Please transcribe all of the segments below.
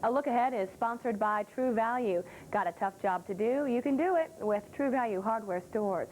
A Look Ahead is sponsored by True Value. Got a tough job to do? You can do it with True Value hardware stores.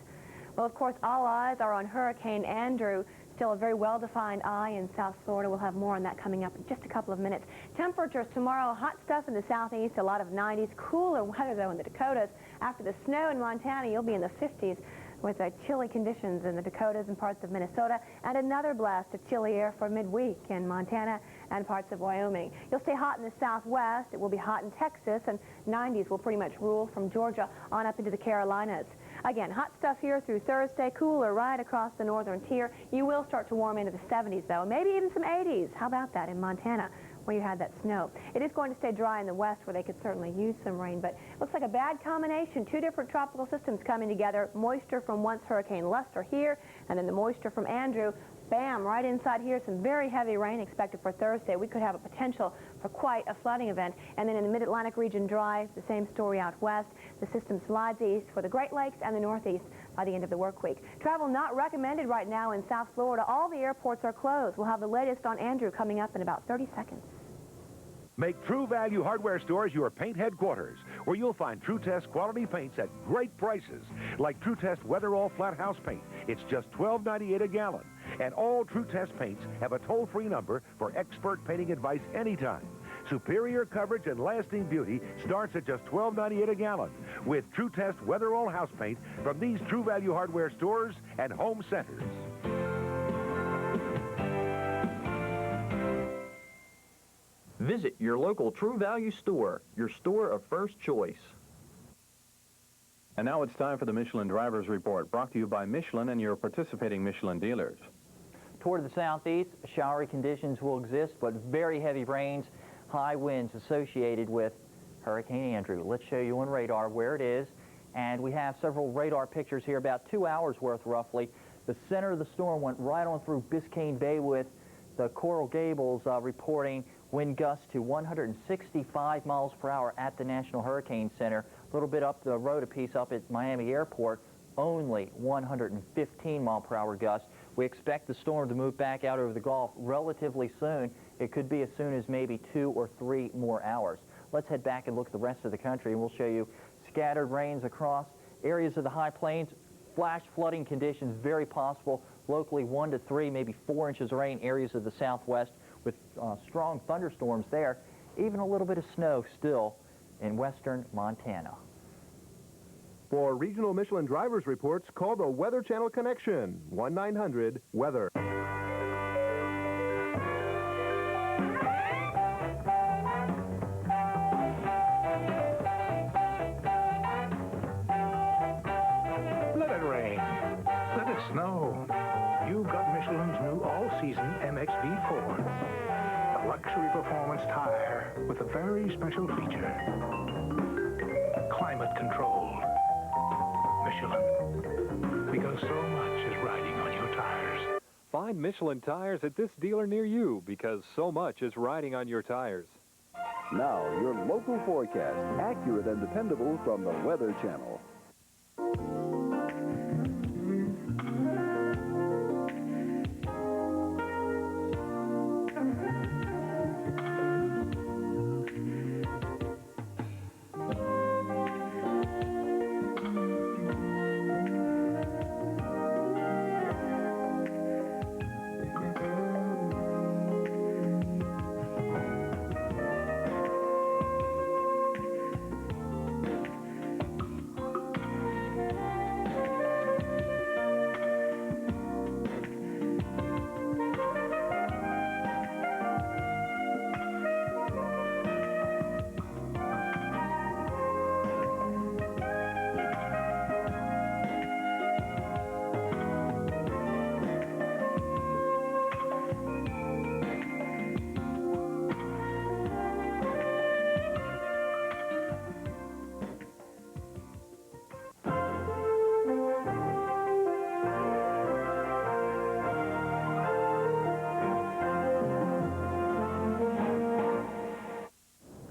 Well, of course, all eyes are on Hurricane Andrew. Still a very well-defined eye in South Florida. We'll have more on that coming up in just a couple of minutes. Temperatures tomorrow, hot stuff in the southeast, a lot of 90s. Cooler weather, though, in the Dakotas. After the snow in Montana, you'll be in the 50s with chilly conditions in the Dakotas and parts of Minnesota, and another blast of chilly air for midweek in Montana and parts of Wyoming. You'll stay hot in the southwest. It will be hot in Texas, and 90s will pretty much rule from Georgia on up into the Carolinas. Again, hot stuff here through Thursday, cooler right across the northern tier. You will start to warm into the 70s, though, maybe even some 80s. How about that in Montana, where you had that snow? It is going to stay dry in the west, where they could certainly use some rain, but it looks like a bad combination. Two different tropical systems coming together. Moisture from once Hurricane Lester here, and then the moisture from Andrew. Bam, right inside here, some very heavy rain expected for Thursday. We could have a potential for quite a flooding event. And then in the mid-Atlantic region, dry, the same story out west. The system slides east for the Great Lakes and the Northeast by the end of the work week. Travel not recommended right now in South Florida. All the airports are closed. We'll have the latest on Andrew coming up in about 30 seconds. Make True Value hardware stores your paint headquarters, where you'll find True Test quality paints at great prices, like True Test Weatherall Flat House Paint. It's just $12.98 a gallon. And all True Test paints have a toll-free number for expert painting advice anytime. Superior coverage and lasting beauty starts at just $12.98 a gallon with True Test Weatherall House Paint from these True Value hardware stores and home centers. Visit your local True Value store, your store of first choice. And now it's time for the Michelin Drivers Report, brought to you by Michelin and your participating Michelin dealers. Toward the southeast, showery conditions will exist, but very heavy rains, high winds associated with Hurricane Andrew. Let's show you on radar where it is. And we have several radar pictures here, about 2 hours worth roughly. The center of the storm went right on through Biscayne Bay with the Coral Gables reporting wind gusts to 165 miles per hour at the National Hurricane Center. A little bit up the road a piece up at Miami Airport, only 115 mile per hour gusts. We expect the storm to move back out over the Gulf relatively soon. It could be as soon as maybe 2 or 3 more hours. Let's head back and look at the rest of the country, and we'll show you scattered rains across areas of the high plains. Flash flooding conditions very possible. Locally 1 to 3, maybe 4 inches of rain areas of the southwest with strong thunderstorms there. Even a little bit of snow still in western Montana. For regional Michelin drivers reports, call the Weather Channel Connection, 1-900-WEATHER. Let it rain. Let it snow. You've got Michelin's new all-season MXV4. A luxury performance tire with a very special feature. Climate controlled. Michelin. Because so much is riding on your tires. Find Michelin tires at this dealer near you, because so much is riding on your tires. Now, your local forecast, accurate and dependable from the Weather Channel.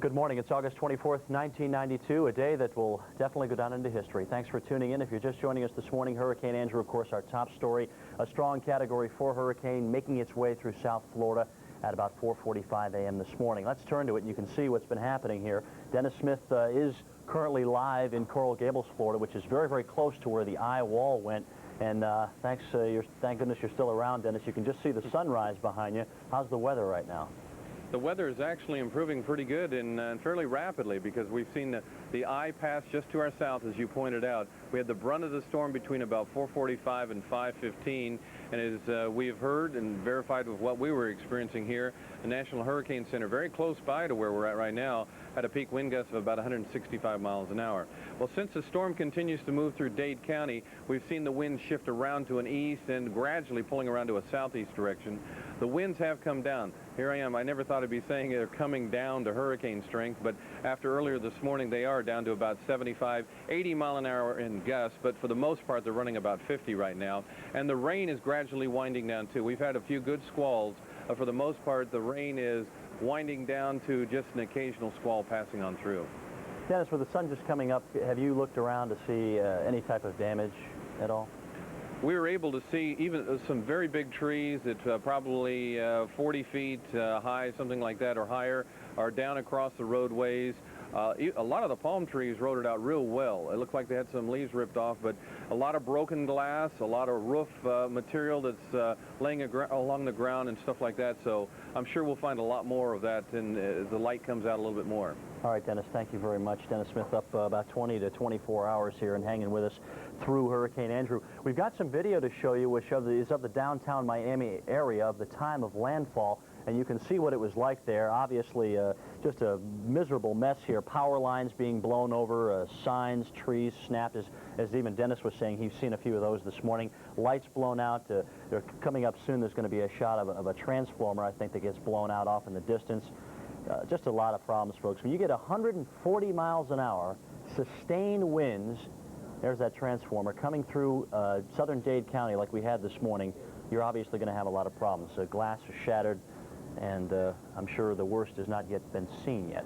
Good morning. It's August 24th, 1992, a day that will definitely go down into history. Thanks for tuning in. If you're just joining us this morning, Hurricane Andrew, of course, our top story, a strong Category 4 hurricane making its way through South Florida. at about 4:45 a.m. this morning. Let's turn to it, and you can see what's been happening here. Dennis Smith is currently live in Coral Gables, Florida, which is very, very close to where the eye wall went. And thank goodness you're still around, Dennis. You can just see the sunrise behind you. How's the weather right now? The weather is actually improving pretty good and fairly rapidly, because we've seen the eye pass just to our south, as you pointed out. We had the brunt of the storm between about 4:45 and 5:15, and as we have heard and verified with what we were experiencing here, the National Hurricane Center, very close by to where we're at right now, had a peak wind gust of about 165 miles an hour. Well, since the storm continues to move through Dade County, we've seen the wind shift around to an east and gradually pulling around to a southeast direction. The winds have come down. Here I am. I never thought I'd be saying they're coming down to hurricane strength, but after earlier this morning, they are down to about 75, 80 mile an hour in gusts, but for the most part, they're running about 50 right now. And the rain is gradually winding down, too. We've had a few good squalls. For the most part, the rain is winding down to just an occasional squall passing on through. Dennis, with the sun just coming up, have you looked around to see any type of damage at all? We were able to see even some very big trees that probably 40 feet high, something like that, or higher, are down across the roadways. A lot of the palm trees rode it out real well. It looked like they had some leaves ripped off, but a lot of broken glass, a lot of roof material that's laying along the ground and stuff like that. So I'm sure we'll find a lot more of that as the light comes out a little bit more. All right, Dennis, thank you very much. Dennis Smith up about 20 to 24 hours here and hanging with us through Hurricane Andrew. We've got some video to show you, which is of the downtown Miami area of the time of landfall, and you can see what it was like there. Obviously, just a miserable mess here. Power lines being blown over, signs, trees snapped, as even Dennis was saying. He's seen a few of those this morning. Lights blown out. They're coming up soon. There's going to be a shot of a transformer, I think, that gets blown out off in the distance. Just a lot of problems, folks. When you get 140 miles an hour, sustained winds, there's that transformer, coming through southern Dade County like we had this morning, you're obviously going to have a lot of problems. Glass is shattered, and I'm sure the worst has not yet been seen yet.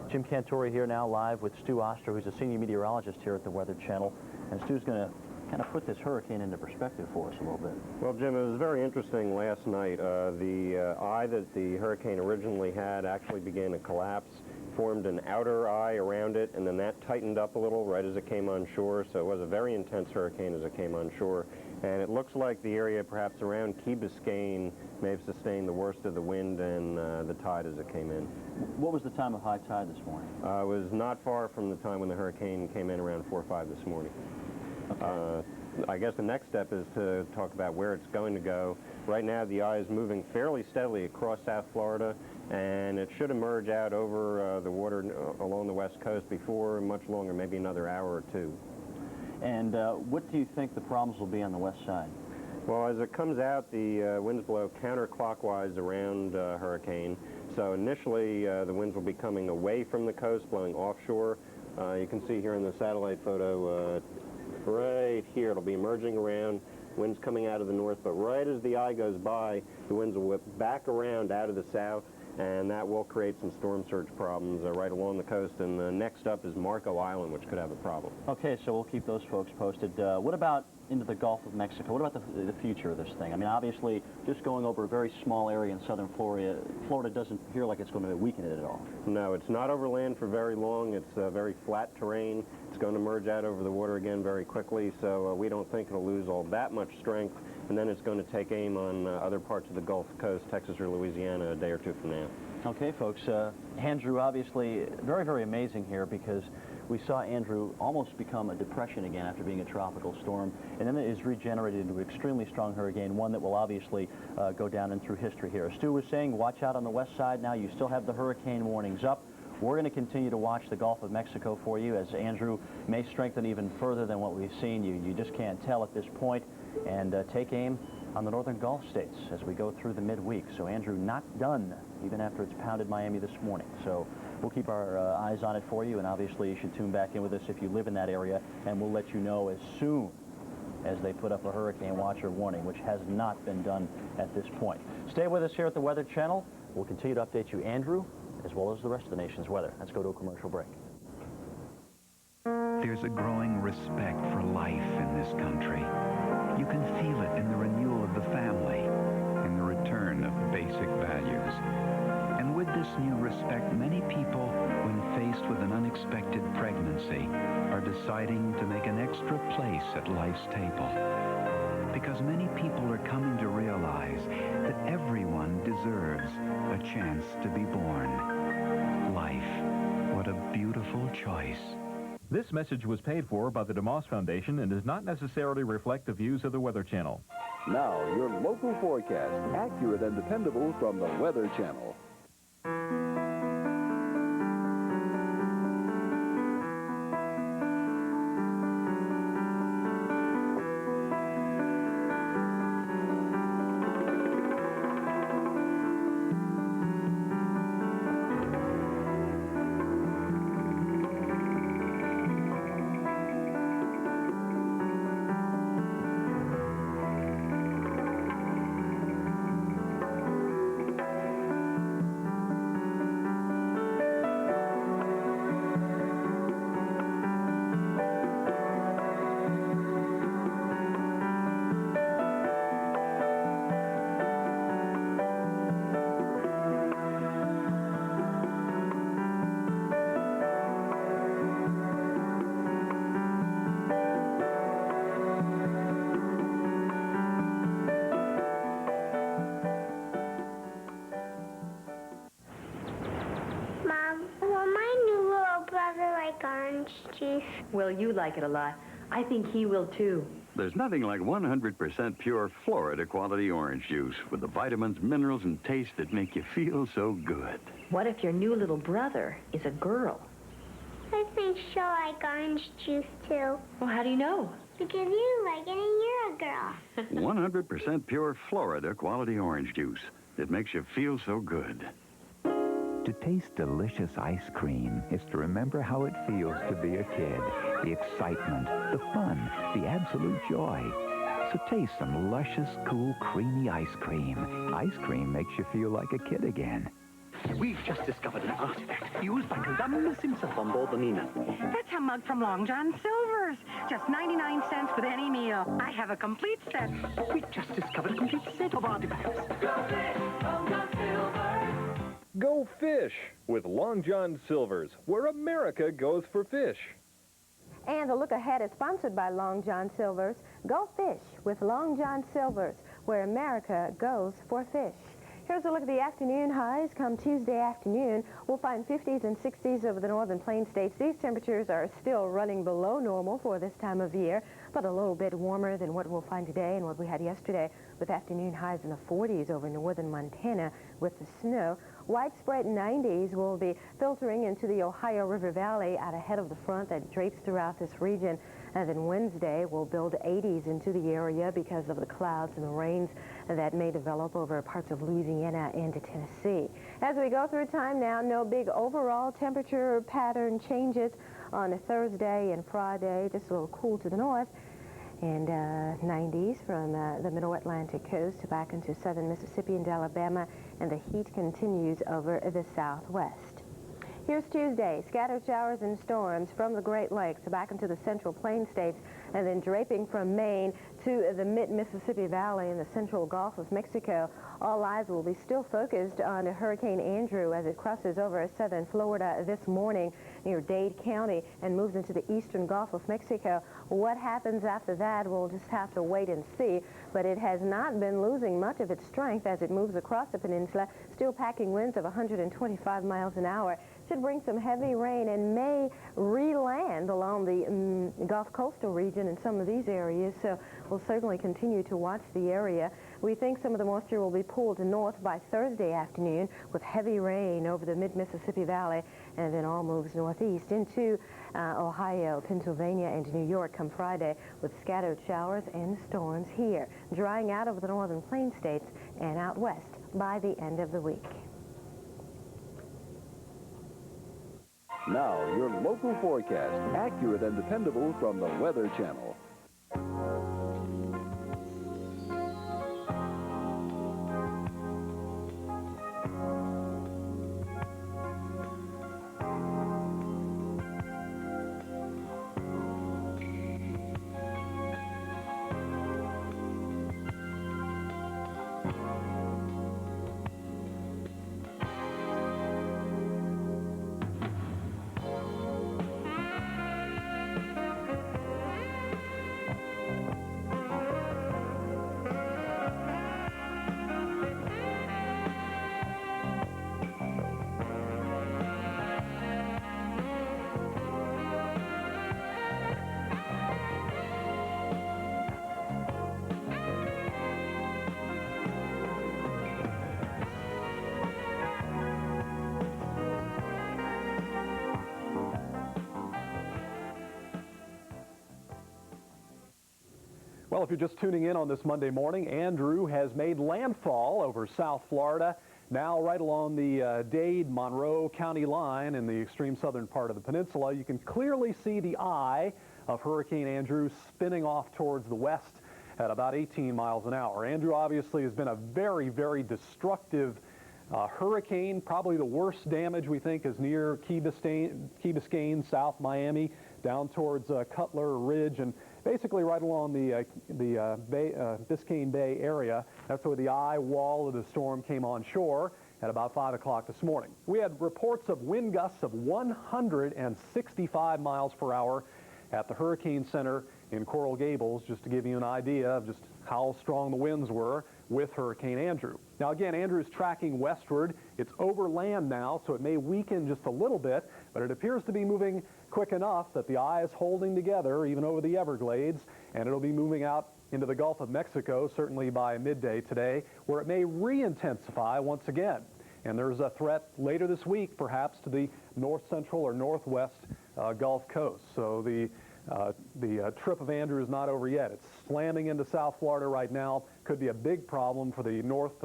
Jim Cantori here now live with Stu Oster, who's a senior meteorologist here at the Weather Channel. And Stu's going to kind of put this hurricane into perspective for us a little bit. Well, Jim, it was very interesting last night. The eye that the hurricane originally had actually began to collapse, formed an outer eye around it, and then that tightened up a little right as it came on shore. So it was a very intense hurricane as it came on shore. And it looks like the area perhaps around Key Biscayne may have sustained the worst of the wind and the tide as it came in. What was the time of high tide this morning? It was not far from the time when the hurricane came in, around 4 or 5 this morning. Okay. I guess the next step is to talk about where it's going to go. Right now, the eye is moving fairly steadily across South Florida, and it should emerge out over the water along the west coast before much longer, maybe another hour or two. And what do you think the problems will be on the west side? Well, as it comes out, the winds blow counterclockwise around hurricane. So initially, the winds will be coming away from the coast, blowing offshore. You can see here in the satellite photo, right here, it'll be emerging around, winds coming out of the north, but right as the eye goes by, the winds will whip back around out of the south, and that will create some storm surge problems right along the coast. And next up is Marco Island, which could have a problem. Okay, so we'll keep those folks posted. What about into the Gulf of Mexico? What about the future of this thing? I mean, obviously, just going over a very small area in southern Florida doesn't appear like it's going to weaken it at all. No, it's not over land for very long. It's very flat terrain. It's going to merge out over the water again very quickly, so we don't think it'll lose all that much strength, and then it's going to take aim on other parts of the Gulf Coast, Texas or Louisiana, a day or two from now. Okay, folks. Andrew, obviously, very, very amazing here, because we saw Andrew almost become a depression again after being a tropical storm, and then it is regenerated into an extremely strong hurricane, one that will obviously go down and through history here. As Stu was saying, watch out on the west side now. You still have the hurricane warnings up. We're going to continue to watch the Gulf of Mexico for you, as Andrew may strengthen even further than what we've seen. You just can't tell at this point. And take aim on the northern Gulf states as we go through the midweek. So Andrew not done, even after it's pounded Miami this morning. So we'll keep our eyes on it for you, and obviously you should tune back in with us if you live in that area, and we'll let you know as soon as they put up a hurricane watch or warning, which has not been done at this point. Stay with us here at the Weather Channel. We'll continue to update you, Andrew, as well as the rest of the nation's weather. Let's go to a commercial break. There's a growing respect for life in this country. You can feel it in the renewal of the family, in the return of basic values. And with this new respect, many people, when faced with an unexpected pregnancy, are deciding to make an extra place at life's table. Because many people are coming to realize that everyone deserves a chance to be born. Life, what a beautiful choice. This message was paid for by the DeMoss Foundation and does not necessarily reflect the views of the Weather Channel. Now, your local forecast, accurate and dependable from the Weather Channel. juice. Well, you like it a lot. I think he will, too. There's nothing like 100% pure Florida quality orange juice with the vitamins, minerals, and taste that make you feel so good. What if your new little brother is a girl? I think she'll like orange juice, too. Well, how do you know? Because you like it and you're a girl. 100% pure Florida quality orange juice. It makes you feel so good. To taste delicious ice cream is to remember how it feels to be a kid. The excitement, the fun, the absolute joy. So taste some luscious, cool, creamy ice cream. Ice cream makes you feel like a kid again. We've just discovered an artifact used by Columbus himself on board the Nina. That's a mug from Long John Silver's. Just 99 cents with any meal. I have a complete set. We've just discovered a complete set of artifacts. Go fish with Long John Silver's, where America goes for fish. And the look ahead is sponsored by Long John Silver's. Go fish with Long John Silver's, where America goes for fish. Here's a look at the afternoon highs. Come Tuesday afternoon, we'll find 50s and 60s over the northern plain states. These temperatures are still running below normal for this time of year, but a little bit warmer than what we'll find today and what we had yesterday, with afternoon highs in the 40s over northern Montana with the snow. Widespread 90s will be filtering into the Ohio River Valley out ahead of the front that drapes throughout this region. And then Wednesday will build 80s into the area because of the clouds and the rains that may develop over parts of Louisiana into Tennessee. As we go through time now, no big overall temperature pattern changes on a Thursday and Friday, just a little cool to the north. And 90s from the middle Atlantic coast back into southern Mississippi and Alabama, and the heat continues over the southwest. Here's Tuesday, scattered showers and storms from the Great Lakes back into the central plain states, and then draping from Maine to the mid-Mississippi Valley and the central Gulf of Mexico. All eyes will be still focused on Hurricane Andrew as it crosses over southern Florida this morning near Dade County and moves into the eastern Gulf of Mexico. What happens after that, we'll just have to wait and see, but it has not been losing much of its strength as it moves across the peninsula, still packing winds of 125 miles an hour. Should bring some heavy rain and may re-land along the Gulf coastal region in some of these areas, so we'll certainly continue to watch the area. We think some of the moisture will be pulled north by Thursday afternoon with heavy rain over the mid-Mississippi Valley, and then all moves northeast into Ohio, Pennsylvania, and New York come Friday with scattered showers and storms here, drying out over the northern plain states and out west by the end of the week. Now, your local forecast, accurate and dependable from the Weather Channel. Well, if you're just tuning in on this Monday morning, Andrew has made landfall over South Florida, now right along the Dade-Monroe County line in the extreme southern part of the peninsula. You can clearly see the eye of Hurricane Andrew spinning off towards the west at about 18 miles an hour. Andrew obviously has been a very, very destructive hurricane. Probably the worst damage, we think, is near Key Biscayne, South Miami, down towards Cutler Ridge, and basically right along the Biscayne Bay area. That's where the eye wall of the storm came on shore at about 5 o'clock this morning. We had reports of wind gusts of 165 miles per hour at the Hurricane Center in Coral Gables, just to give you an idea of just how strong the winds were with Hurricane Andrew. Now again, Andrew is tracking westward. It's over land now, so it may weaken just a little bit, but it appears to be moving quick enough that the eye is holding together even over the Everglades, and it'll be moving out into the Gulf of Mexico certainly by midday today, where it may re-intensify once again. And there's a threat later this week perhaps to the north central or northwest Gulf Coast. So the trip of Andrew is not over yet. It's slamming into South Florida right now. Could be a big problem for the north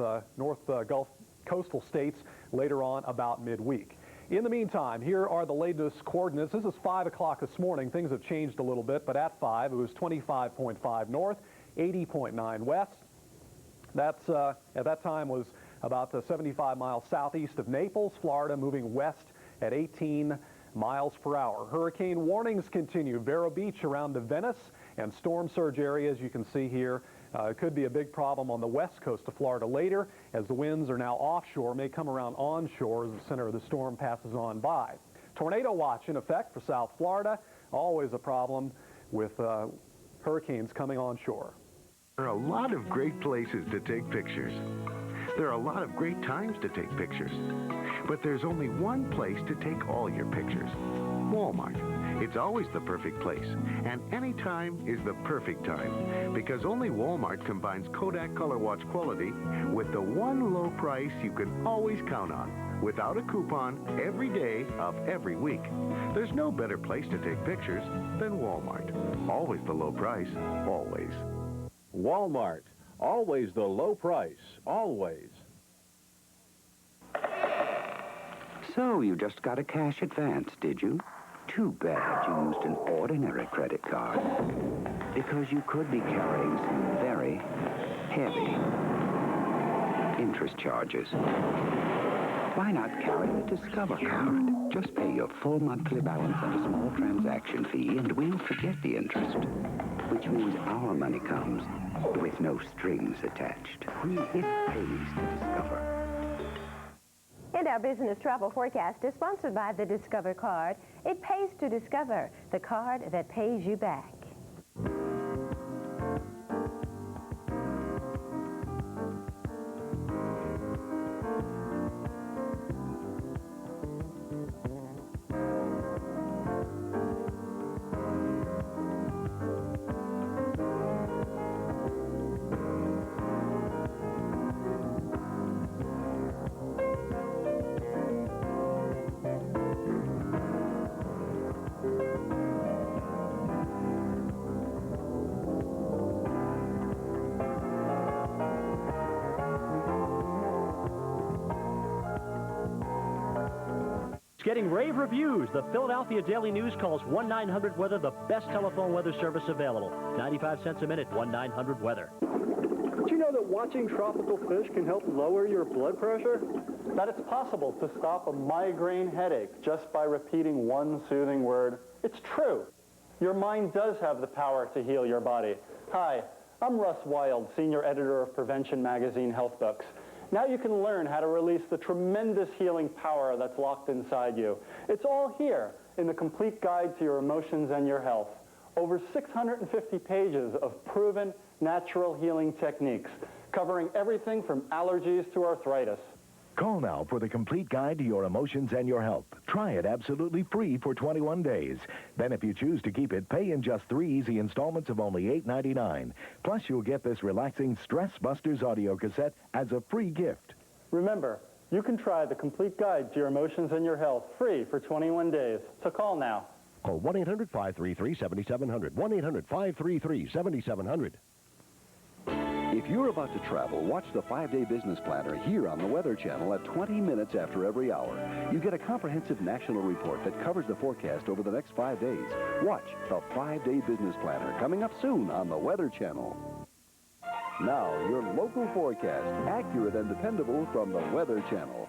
Gulf coastal states later on about midweek. In the meantime, here are the latest coordinates. This is 5 o'clock this morning. Things have changed a little bit, but at 5, it was 25.5 north, 80.9 west. That's, at that time, was about 75 miles southeast of Naples, Florida, moving west at 18 miles per hour. Hurricane warnings continue. Vero Beach around the Venice and storm surge areas you can see here. It could be a big problem on the west coast of Florida later as the winds are now offshore, may come around onshore as the center of the storm passes on by. Tornado watch in effect for South Florida. Always a problem with hurricanes coming onshore. There are a lot of great places to take pictures. There are a lot of great times to take pictures. But there's only one place to take all your pictures. Walmart. It's always the perfect place, and any time is the perfect time, because only Walmart combines Kodak Color Watch quality with the one low price you can always count on, without a coupon, every day of every week. There's no better place to take pictures than Walmart. Always the low price, always. Walmart. Always the low price, always. So you just got a cash advance, did you? Too bad you used an ordinary credit card, because you could be carrying some very heavy interest charges. Why not carry the Discover card? Just pay your full monthly balance and a small transaction fee, and we'll forget the interest, which means our money comes with no strings attached. It pays to Discover. And our business travel forecast is sponsored by the Discover card. It pays to Discover, the card that pays you back. Getting rave reviews. The Philadelphia Daily News calls 1-900-WEATHER the best telephone weather service available. 95 cents a minute, 1-900-WEATHER. Did you know that watching tropical fish can help lower your blood pressure? That it's possible to stop a migraine headache just by repeating one soothing word? It's true. Your mind does have the power to heal your body. Hi, I'm Russ Wild, senior editor of Prevention Magazine Health Books. Now you can learn how to release the tremendous healing power that's locked inside you. It's all here in the complete guide to your emotions and your health. Over 650 pages of proven natural healing techniques, covering everything from allergies to arthritis. Call now for the complete guide to your emotions and your health. Try it absolutely free for 21 days. Then if you choose to keep it, pay in just 3 easy installments of only $8.99. Plus, you'll get this relaxing Stress Busters audio cassette as a free gift. Remember, you can try the complete guide to your emotions and your health free for 21 days. So call now. Call 1-800-533-7700. 1-800-533-7700. If you're about to travel, watch the 5-Day Business Planner here on the Weather Channel at 20 minutes after every hour. You get a comprehensive national report that covers the forecast over the next 5 days. Watch the 5-Day Business Planner coming up soon on the Weather Channel. Now, your local forecast, accurate and dependable from the Weather Channel.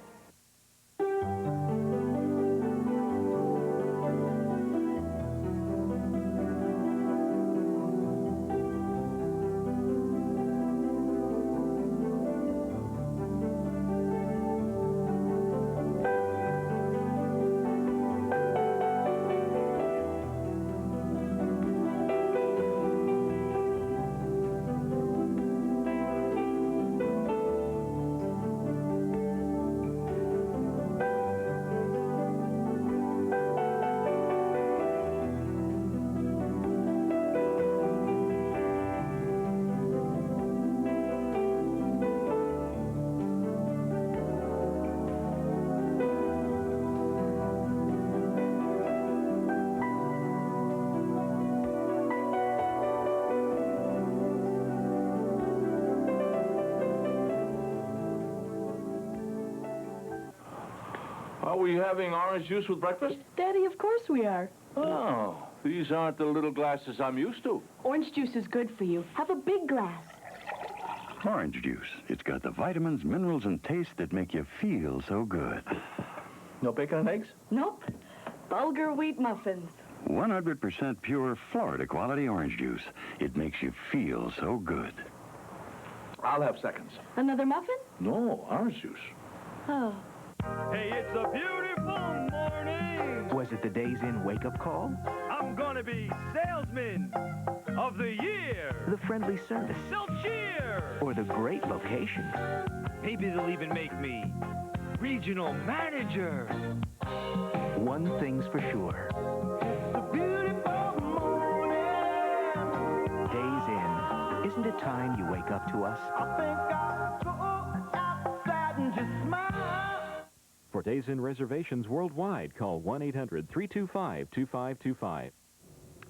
Are we having orange juice with breakfast? Daddy, of course we are. Oh, these aren't the little glasses I'm used to. Orange juice is good for you. Have a big glass. Orange juice. It's got the vitamins, minerals, and taste that make you feel so good. No bacon and eggs? Nope. Bulgur wheat muffins. 100% pure Florida quality orange juice. It makes you feel so good. I'll have seconds. Another muffin? No, orange juice. Oh. Hey, it's a beautiful morning. Was it the Days Inn wake-up call? I'm gonna be salesman of the year. The friendly service? They'll cheer. Or the great location? Maybe they'll even make me regional manager. One thing's for sure. The beautiful morning. Days Inn. Isn't it time you wake up to us? I think I'll go outside and just smile. For Days Inn reservations worldwide, call 1-800-325-2525.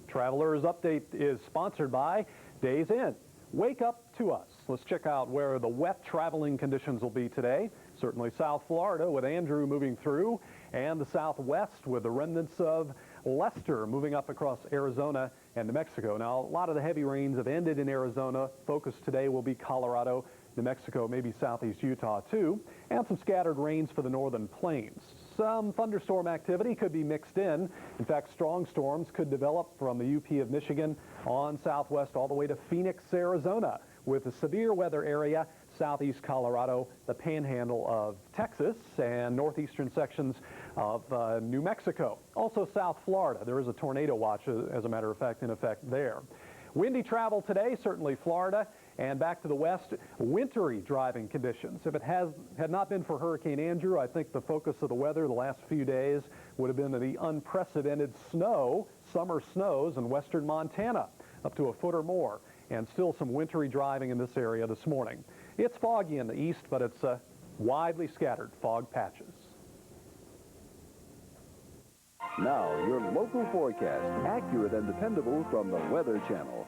Traveler's Update is sponsored by Days Inn. Wake up to us. Let's check out where the wet traveling conditions will be today. Certainly South Florida with Andrew moving through, and the Southwest with the remnants of Lester moving up across Arizona and New Mexico. Now, a lot of the heavy rains have ended in Arizona. Focus today will be Colorado, New Mexico, maybe southeast Utah too, and some scattered rains for the northern plains. Some thunderstorm activity could be mixed in. In fact, strong storms could develop from the UP of Michigan on southwest all the way to Phoenix, Arizona, with a severe weather area southeast Colorado, the panhandle of Texas, and northeastern sections of New Mexico. Also South Florida. There is a tornado watch, as a matter of fact, in effect there. Windy travel today, certainly Florida. And back to the west, wintry driving conditions. If it had not been for Hurricane Andrew, I think the focus of the weather the last few days would have been the unprecedented snow, summer snows in western Montana, up to a foot or more, and still some wintry driving in this area this morning. It's foggy in the east, but it's widely scattered fog patches. Now, your local forecast, accurate and dependable from the Weather Channel.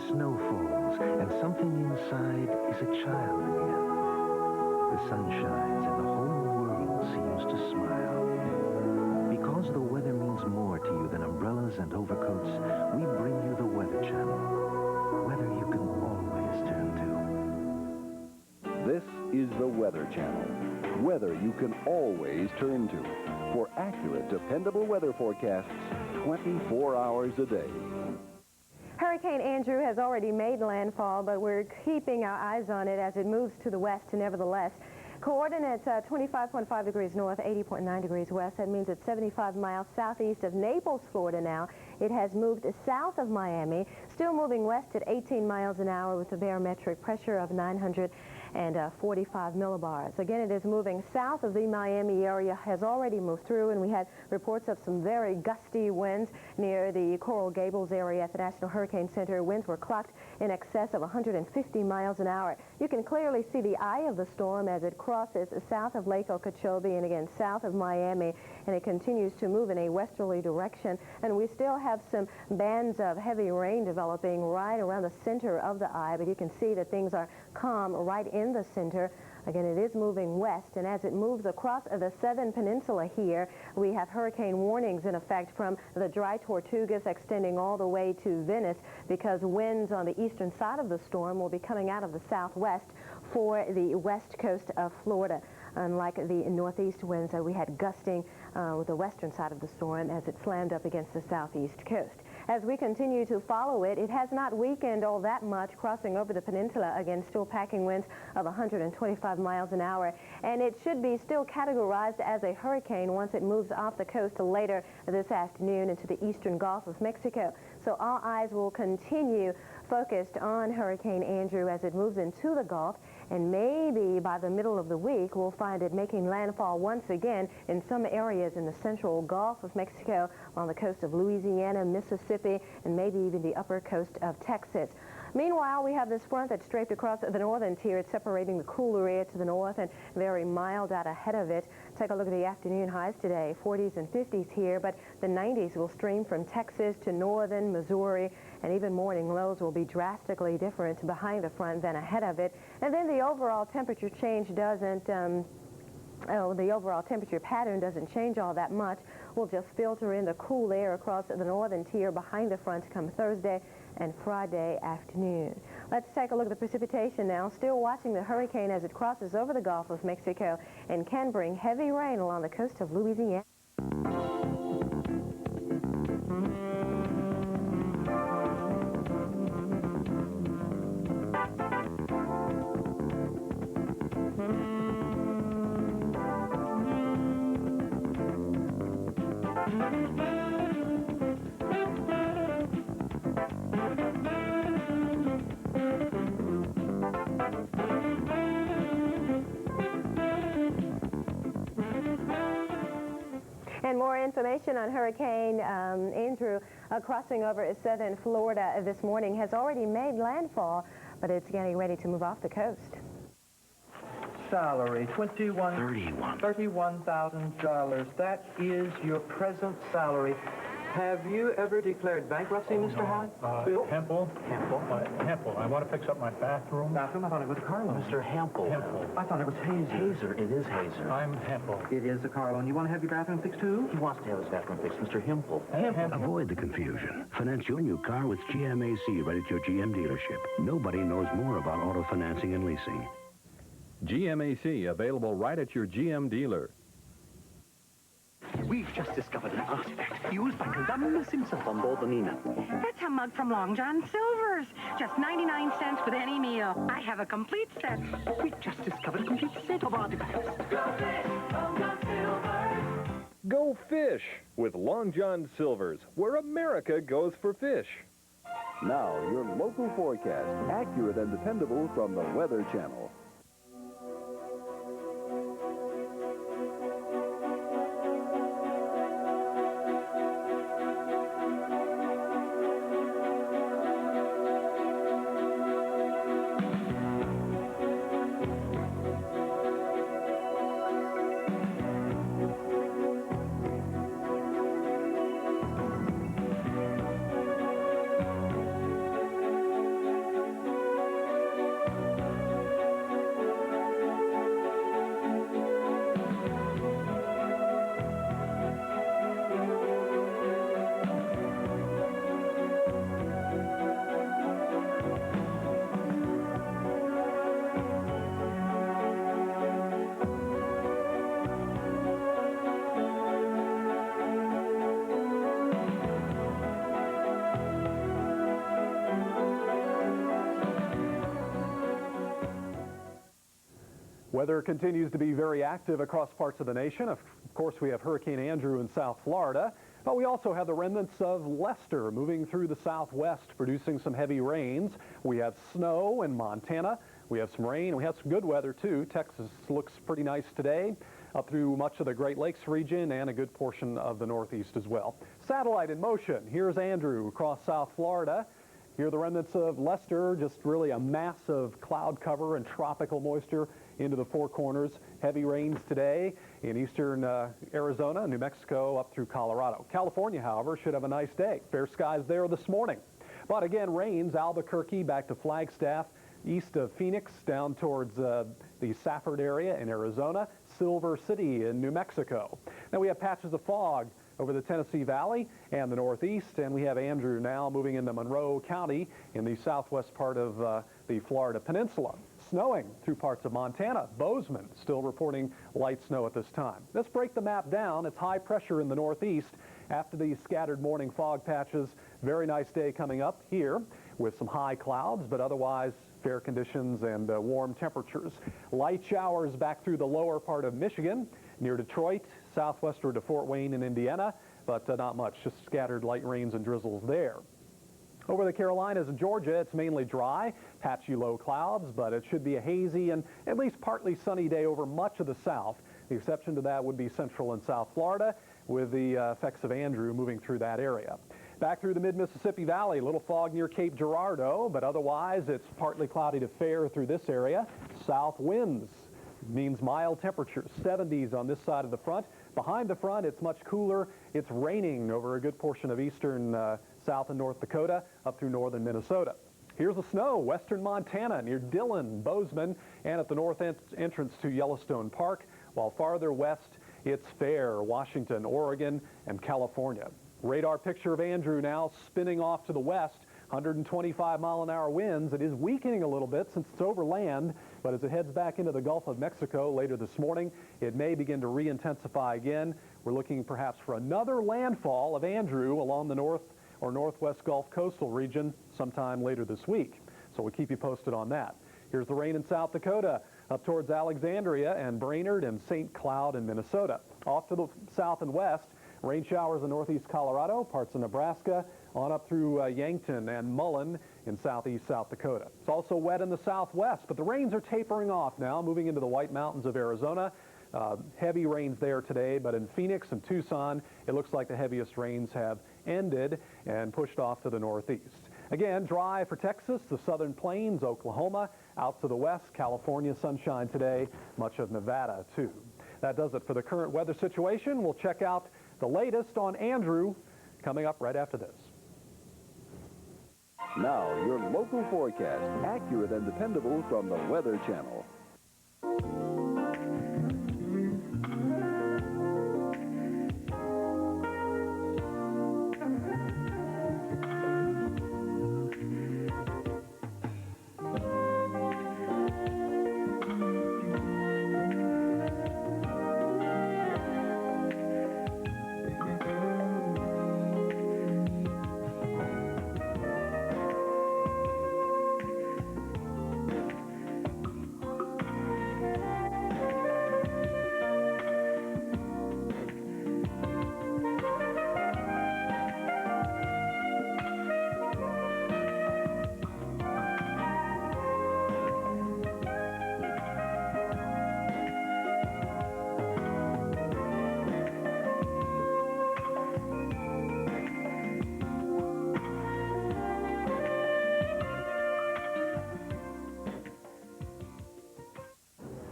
Snow falls, and something inside is a child again. The the sun shines and the whole world seems to smile. Because the weather means more to you than umbrellas and overcoats, we bring you the Weather Channel. Weather you can always turn to. This is the Weather Channel. Weather you can always turn to for accurate, dependable weather forecasts 24 hours a day. Hurricane Andrew has already made landfall, but we're keeping our eyes on it as it moves to the west nevertheless. Coordinates 25.5 degrees north, 80.9 degrees west. That means it's 75 miles southeast of Naples, Florida now. It has moved south of Miami, still moving west at 18 miles an hour with a barometric pressure of 945 millibars. Again, it is moving south of the Miami area, has already moved through, and we had reports of some very gusty winds near the Coral Gables area at the National Hurricane Center. Winds were clocked in excess of 150 miles an hour. You can clearly see the eye of the storm as it crosses south of Lake Okeechobee and again south of Miami, and it continues to move in a westerly direction. And we still have some bands of heavy rain developing right around the center of the eye, but you can see that things are calm right in the center. Again, it is moving west, and as it moves across the southern peninsula here, we have hurricane warnings in effect from the Dry Tortugas extending all the way to Venice, because winds on the eastern side of the storm will be coming out of the southwest for the west coast of Florida. Unlike the northeast winds that we had gusting with the western side of the storm as it slammed up against the southeast coast. As we continue to follow it, it has not weakened all that much, crossing over the peninsula, again still packing winds of 125 miles an hour. And it should be still categorized as a hurricane once it moves off the coast later this afternoon into the eastern Gulf of Mexico. So all eyes will continue focused on Hurricane Andrew as it moves into the Gulf, and maybe by the middle of the week we'll find it making landfall once again in some areas in the central Gulf of Mexico, on the coast of Louisiana, Mississippi, and maybe even the upper coast of Texas. Meanwhile, we have this front that's draped across the northern tier. It's separating the cooler air to the north and very mild out ahead of it. Take a look at the afternoon highs today, 40s and 50s here, but the 90s will stream from Texas to northern Missouri, and even morning lows will be drastically different behind the front than ahead of it. And then the overall temperature change doesn't the overall temperature pattern doesn't change all that much. We'll just filter in the cool air across the northern tier behind the front come Thursday and Friday afternoon. Let's take a look at the precipitation now. Still watching the hurricane as it crosses over the Gulf of Mexico and can bring heavy rain along the coast of Louisiana. And more information on Hurricane Andrew crossing over southern Florida this morning has already made landfall, but it's getting ready to move off the coast. Salary, $31,000. That is your present salary. Have you ever declared bankruptcy, Mr. Howard? Bill? Hempel. Hempel. I want to fix up my bathroom. Bathroom? I thought it was a car loan. Mr. Hempel. I thought it was Hazer. Hazer. It is Hazer. I'm Hempel. It is a car loan. You want to have your bathroom fixed, too? He wants to have his bathroom fixed. Mr. Hempel. Avoid the confusion. Finance your new car with GMAC right at your GM dealership. Nobody knows more about auto financing and leasing. GMAC, available right at your GM dealer. We've just discovered an artifact used by Columbus himself on board the Nina. That's a mug from Long John Silver's. Just 99 cents with any meal. I have a complete set. We've just discovered a complete set of artifacts. Go fish, Long John Silver's. Go fish with Long John Silver's, where America goes for fish. Now, your local forecast, accurate and dependable from the Weather Channel. Weather continues to be very active across parts of the nation. Of course, we have Hurricane Andrew in South Florida, but we also have the remnants of Lester moving through the southwest, producing some heavy rains. We have snow in Montana. We have some rain. We have some good weather, too. Texas looks pretty nice today, up through much of the Great Lakes region and a good portion of the Northeast as well. Satellite in motion. Here's Andrew across South Florida. Here are the remnants of Lester, just really a mass of cloud cover and tropical moisture into the Four Corners. Heavy rains today in eastern Arizona, New Mexico, up through Colorado. California, however, should have a nice day. Fair skies there this morning. But again, rains Albuquerque back to Flagstaff, east of Phoenix, down towards the Safford area in Arizona, Silver City in New Mexico. Now we have patches of fog over the Tennessee Valley and the Northeast, and we have Andrew now moving into Monroe County in the southwest part of the Florida Peninsula. Snowing through parts of Montana. Bozeman still reporting light snow at this time. Let's break the map down. It's high pressure in the Northeast after these scattered morning fog patches. Very nice day coming up here with some high clouds, but otherwise fair conditions and warm temperatures. Light showers back through the lower part of Michigan, near Detroit, southwestward to Fort Wayne in Indiana, but not much, just scattered light rains and drizzles there. Over the Carolinas and Georgia, it's mainly dry, patchy low clouds, but it should be a hazy and at least partly sunny day over much of the south. The exception to that would be central and south Florida, with the effects of Andrew moving through that area. Back through the mid-Mississippi Valley, a little fog near Cape Girardeau, but otherwise it's partly cloudy to fair through this area. South winds means mild temperatures, 70s on this side of the front. Behind the front, it's much cooler. It's raining over a good portion of eastern South and North Dakota up through northern Minnesota. Here's the snow, western Montana near Dillon, Bozeman, and at the north entrance to Yellowstone Park, while farther west, it's fair, Washington, Oregon, and California. Radar picture of Andrew now spinning off to the west, 125-mile-an-hour winds. It is weakening a little bit since it's over land, but as it heads back into the Gulf of Mexico later this morning, it may begin to re-intensify again. We're looking perhaps for another landfall of Andrew along the north or northwest Gulf coastal region sometime later this week. So we'll keep you posted on that. Here's the rain in South Dakota, up towards Alexandria and Brainerd and St. Cloud in Minnesota. Off to the south and west, rain showers in northeast Colorado, parts of Nebraska, on up through Yankton and Mullen in southeast South Dakota. It's also wet in the southwest, but the rains are tapering off now, moving into the White Mountains of Arizona. Heavy rains there today, but in Phoenix and Tucson, it looks like the heaviest rains have ended and pushed off to the northeast. Again, dry for Texas, the southern plains, Oklahoma, out to the west, California, sunshine today, much of Nevada, too. That does it for the current weather situation. We'll check out the latest on Andrew coming up right after this. Now, your local forecast, accurate and dependable from the Weather Channel.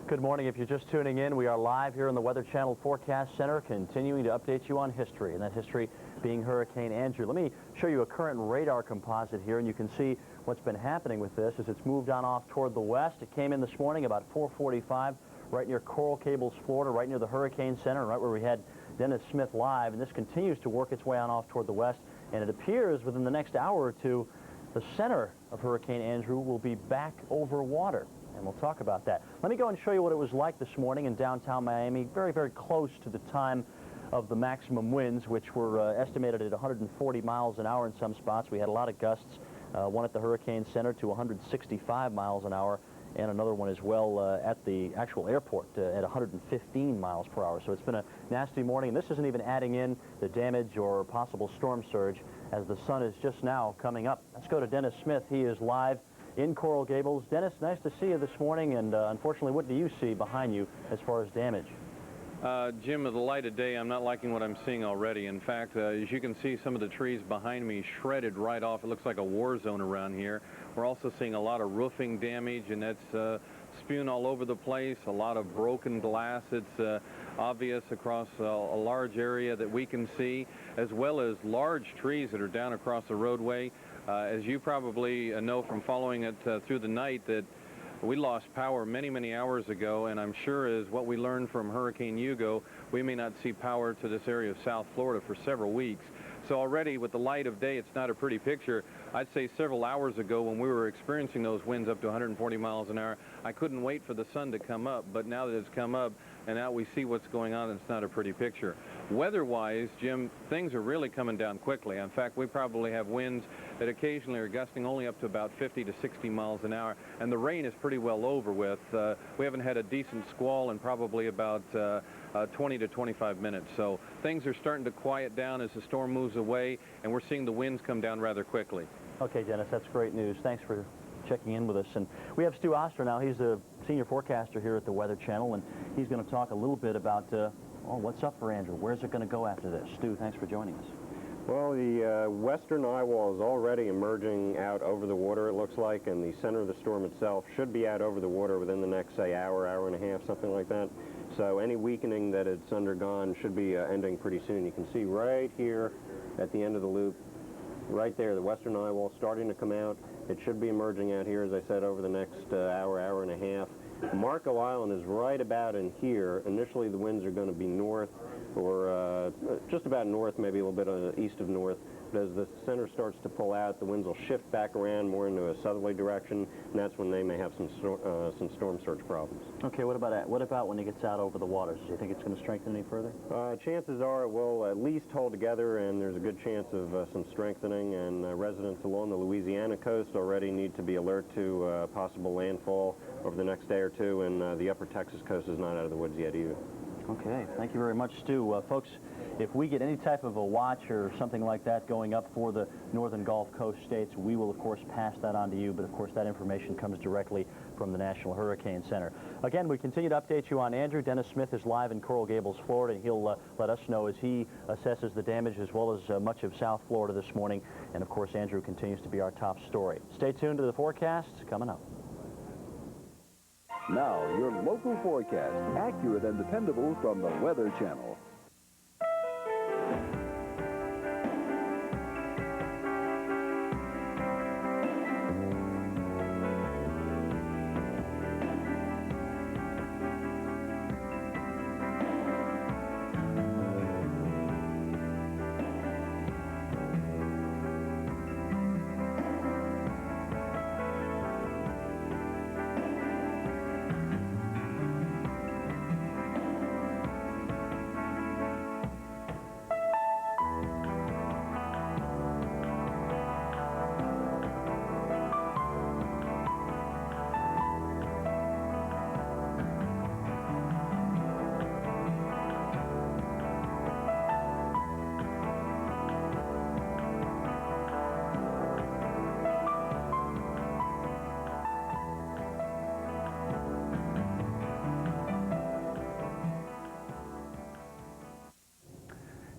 Good morning. If you're just tuning in, we are live here in the Weather Channel Forecast Center, continuing to update you on history, and that history being Hurricane Andrew. Let me show you a current radar composite here, and you can see what's been happening with this as it's moved on off toward the west. It came in this morning about 4:45, right near Coral Gables, Florida, right near the Hurricane Center, right where we had Dennis Smith live, and this continues to work its way on off toward the west, and it appears within the next hour or two, the center of Hurricane Andrew will be back over water. And we'll talk about that. Let me go and show you what it was like this morning in downtown Miami, very, very close to the time of the maximum winds, which were estimated at 140 miles an hour in some spots. We had a lot of gusts, one at the Hurricane Center to 165 miles an hour and another one as well at the actual airport at 115 miles per hour. So it's been a nasty morning, and this isn't even adding in the damage or possible storm surge as the sun is just now coming up. Let's go to Dennis Smith. He is live in Coral Gables. Dennis, nice to see you this morning, and unfortunately, what do you see behind you as far as damage? Jim, with the light of day, I'm not liking what I'm seeing already. In fact, as you can see, some of the trees behind me shredded right off. It looks like a war zone around here. We're also seeing a lot of roofing damage, and that's spewing all over the place. A lot of broken glass. It's obvious across a large area that we can see, as well as large trees that are down across the roadway. As you probably know from following it through the night, that we lost power many hours ago, and I'm sure as what we learned from Hurricane Hugo, we may not see power to this area of South Florida for several weeks. So already with the light of day, it's not a pretty picture. I'd say several hours ago when we were experiencing those winds up to 140 miles an hour, I couldn't wait for the sun to come up, but now that it's come up and now we see what's going on, it's not a pretty picture. Weather-wise, Jim, things are really coming down quickly. In fact, we probably have winds that occasionally are gusting only up to about 50 to 60 miles an hour, and the rain is pretty well over with. We haven't had a decent squall in probably about 20 to 25 minutes. So things are starting to quiet down as the storm moves away, and we're seeing the winds come down rather quickly. Okay, Dennis, that's great news. Thanks for checking in with us. And we have Stu Oster now. He's the senior forecaster here at the Weather Channel, and he's going to talk a little bit about what's up for Andrew. Where's it going to go after this? Stu, thanks for joining us. Well, the western eye wall is already emerging out over the water, it looks like, and the center of the storm itself should be out over the water within the next, say, hour and a half, something like that. So any weakening that it's undergone should be ending pretty soon. You can see right here at the end of the loop, right there, the western eye wall starting to come out. It should be emerging out here, as I said, over the next hour and a half. Marco Island is right about in here. Initially, the winds are going to be north, or just about north, maybe a little bit east of north. But as the center starts to pull out, the winds will shift back around more into a southerly direction, and that's when they may have some storm surge problems. Okay, what about when it gets out over the waters? Do you think it's going to strengthen any further? Chances are it will at least hold together, and there's a good chance of some strengthening, and residents along the Louisiana coast already need to be alert to possible landfall over the next day or two, and the upper Texas coast is not out of the woods yet either. Okay, thank you very much, Stu. Folks, if we get any type of a watch or something like that going up for the northern Gulf Coast states, we will, of course, pass that on to you. But, of course, that information comes directly from the National Hurricane Center. Again, we continue to update you on Andrew. Dennis Smith is live in Coral Gables, Florida, and he'll let us know as he assesses the damage as well as much of South Florida this morning. And, of course, Andrew continues to be our top story. Stay tuned to the forecast coming up. Now, your local forecast, accurate and dependable from the Weather Channel.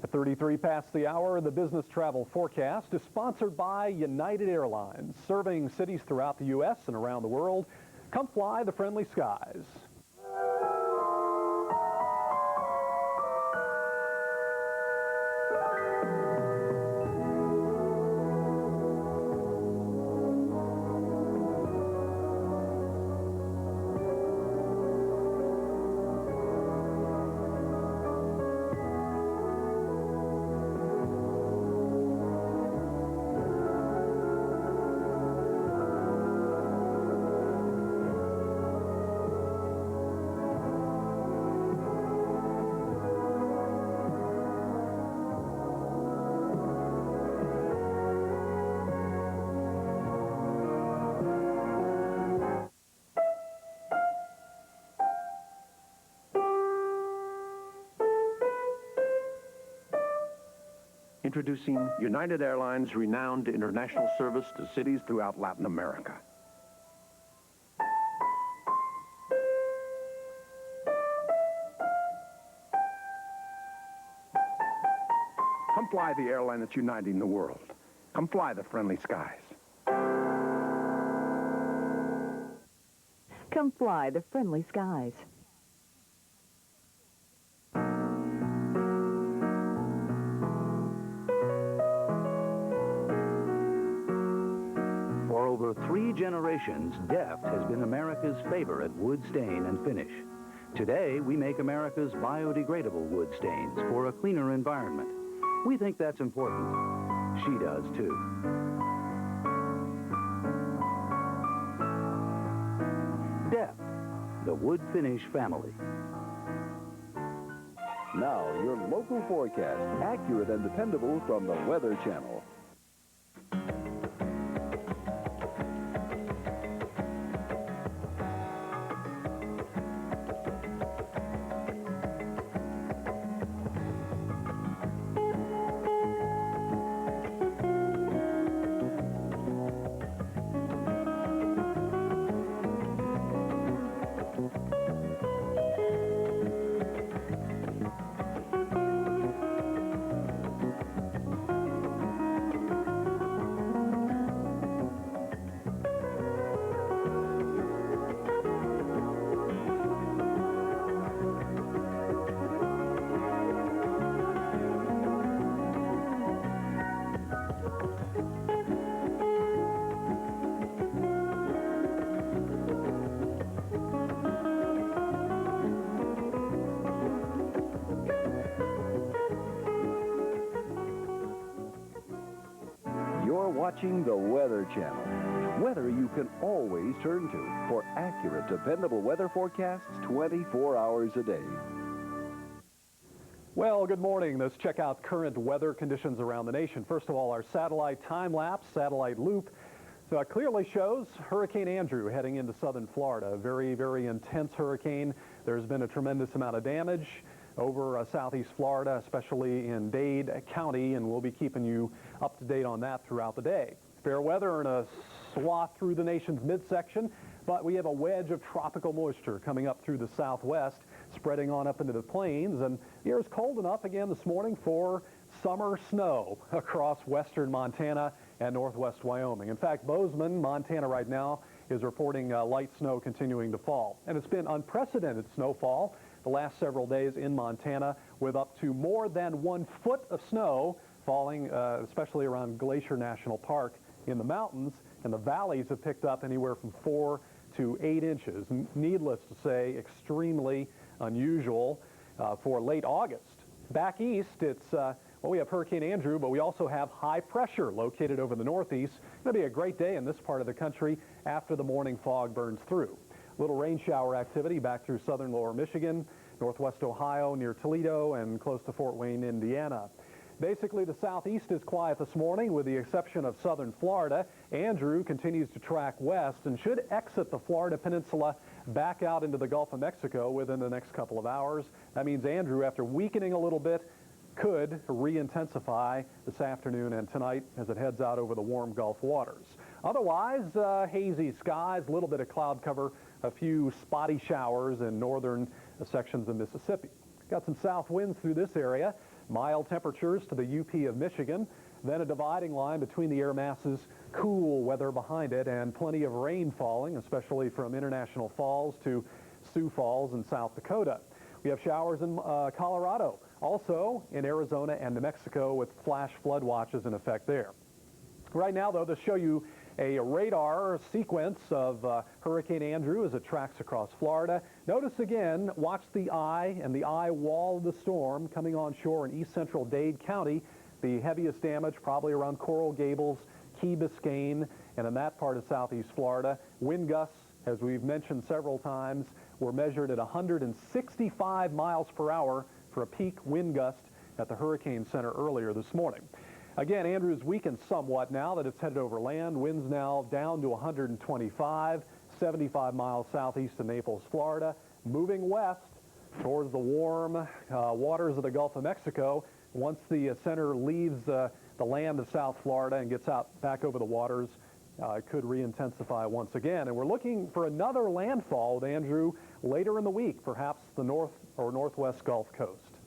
At 33 past the hour, the business travel forecast is sponsored by United Airlines, serving cities throughout the U.S. and around the world. Come fly the friendly skies. Introducing United Airlines' renowned international service to cities throughout Latin America. Come fly the airline that's uniting the world. Come fly the friendly skies. Come fly the friendly skies. For over 3 generations, Deft has been America's favorite wood stain and finish. Today, we make America's biodegradable wood stains for a cleaner environment. We think that's important. She does, too. Deft, the wood finish family. Now, your local forecast, accurate and dependable from the Weather Channel. Watching the Weather Channel. Weather you can always turn to for accurate, dependable weather forecasts 24 hours a day. Well, good morning. Let's check out current weather conditions around the nation. First of all, our satellite time-lapse, satellite loop, clearly shows Hurricane Andrew heading into southern Florida. A very, very intense hurricane. There's been a tremendous amount of damage over southeast Florida, especially in Dade County, and we'll be keeping you up to date on that throughout the day. Fair weather in a swath through the nation's midsection, but we have a wedge of tropical moisture coming up through the southwest, spreading on up into the plains, and the air is cold enough again this morning for summer snow across western Montana and northwest Wyoming. In fact, Bozeman, Montana right now is reporting light snow continuing to fall, and it's been unprecedented snowfall the last several days in Montana, with up to more than 1 foot of snow falling, especially around Glacier National Park in the mountains, and the valleys have picked up anywhere from 4 to 8 inches. Needless to say, extremely unusual for late August. Back east, it's, well, we have Hurricane Andrew, but we also have high pressure located over the northeast. It's going to be a great day in this part of the country after the morning fog burns through. Little rain shower activity back through southern lower Michigan, northwest Ohio near Toledo, and close to Fort Wayne, Indiana. Basically, the southeast is quiet this morning with the exception of southern Florida. Andrew continues to track west and should exit the Florida peninsula back out into the Gulf of Mexico within the next couple of hours. That means Andrew, after weakening a little bit, could re-intensify this afternoon and tonight as it heads out over the warm Gulf waters. Otherwise, hazy skies, a little bit of cloud cover, a few spotty showers in northern sections of Mississippi. Got some south winds through this area, mild temperatures to the UP of Michigan, then a dividing line between the air masses, cool weather behind it, and plenty of rain falling, especially from International Falls to Sioux Falls in South Dakota. We have showers in Colorado, also in Arizona and New Mexico with flash flood watches in effect there. Right now, though, to show you a radar sequence of Hurricane Andrew as it tracks across Florida. Notice again, watch the eye and the eye wall of the storm coming on shore in east central Dade County. The heaviest damage probably around Coral Gables, Key Biscayne, and in that part of southeast Florida. Wind gusts, as we've mentioned several times, were measured at 165 miles per hour for a peak wind gust at the Hurricane Center earlier this morning. Again, Andrew's weakened somewhat now that it's headed over land. Winds now down to 125, 75 miles southeast of Naples, Florida. Moving west towards the warm waters of the Gulf of Mexico. Once the center leaves the land of South Florida and gets out back over the waters, it could re-intensify once again. And we're looking for another landfall with Andrew later in the week, perhaps the north or northwest Gulf Coast.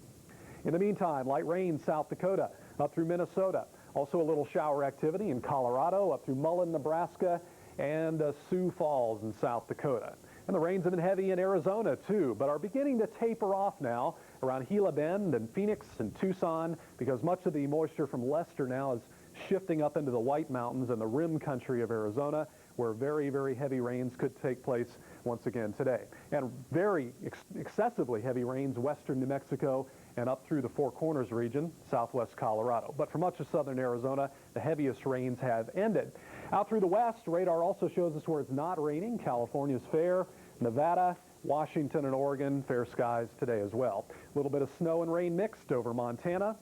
In the meantime, light rain South Dakota up through Minnesota. Also a little shower activity in Colorado up through Mullen, Nebraska, and Sioux Falls in South Dakota. And the rains have been heavy in Arizona, too, but are beginning to taper off now around Gila Bend and Phoenix and Tucson, because much of the moisture from Lester now is shifting up into the White Mountains and the rim country of Arizona, where very, very heavy rains could take place once again today. And very excessively heavy rains western New Mexico and up through the Four Corners region, southwest Colorado. But for much of southern Arizona, the heaviest rains have ended. Out through the west, radar also shows us where it's not raining. California's fair, Nevada, Washington, and Oregon, fair skies today as well. A little bit of snow and rain mixed over Montana.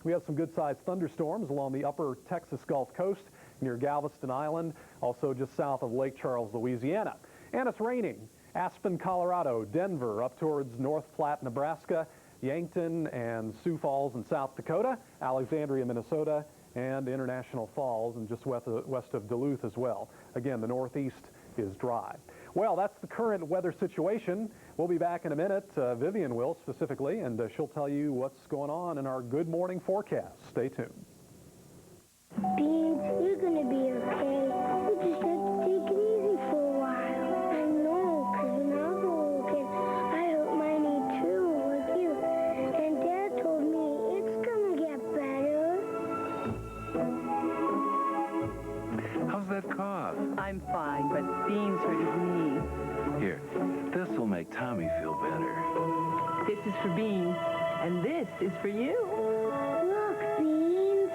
We have some good-sized thunderstorms along the upper Texas Gulf Coast near Galveston Island, also just south of Lake Charles, Louisiana. And it's raining. Aspen, Colorado, Denver, up towards North Platte, Nebraska, Yankton and Sioux Falls in South Dakota, Alexandria, Minnesota, and International Falls, and just west of Duluth as well. Again, the northeast is dry. Well, that's the current weather situation. We'll be back in a minute, Vivian will specifically, and she'll tell you what's going on in our Good Morning forecast. Stay tuned. Beans, you're going to be okay. You just have to take it easy for a while. I know, because when I was a little kid, I hurt my knee too, like you. And Dad told me it's going to get better. How's that cough? I'm fine, but Beans hurt his knee. Here, this will make Tommy feel better. This is for Beans, and this is for you. Look, Beans.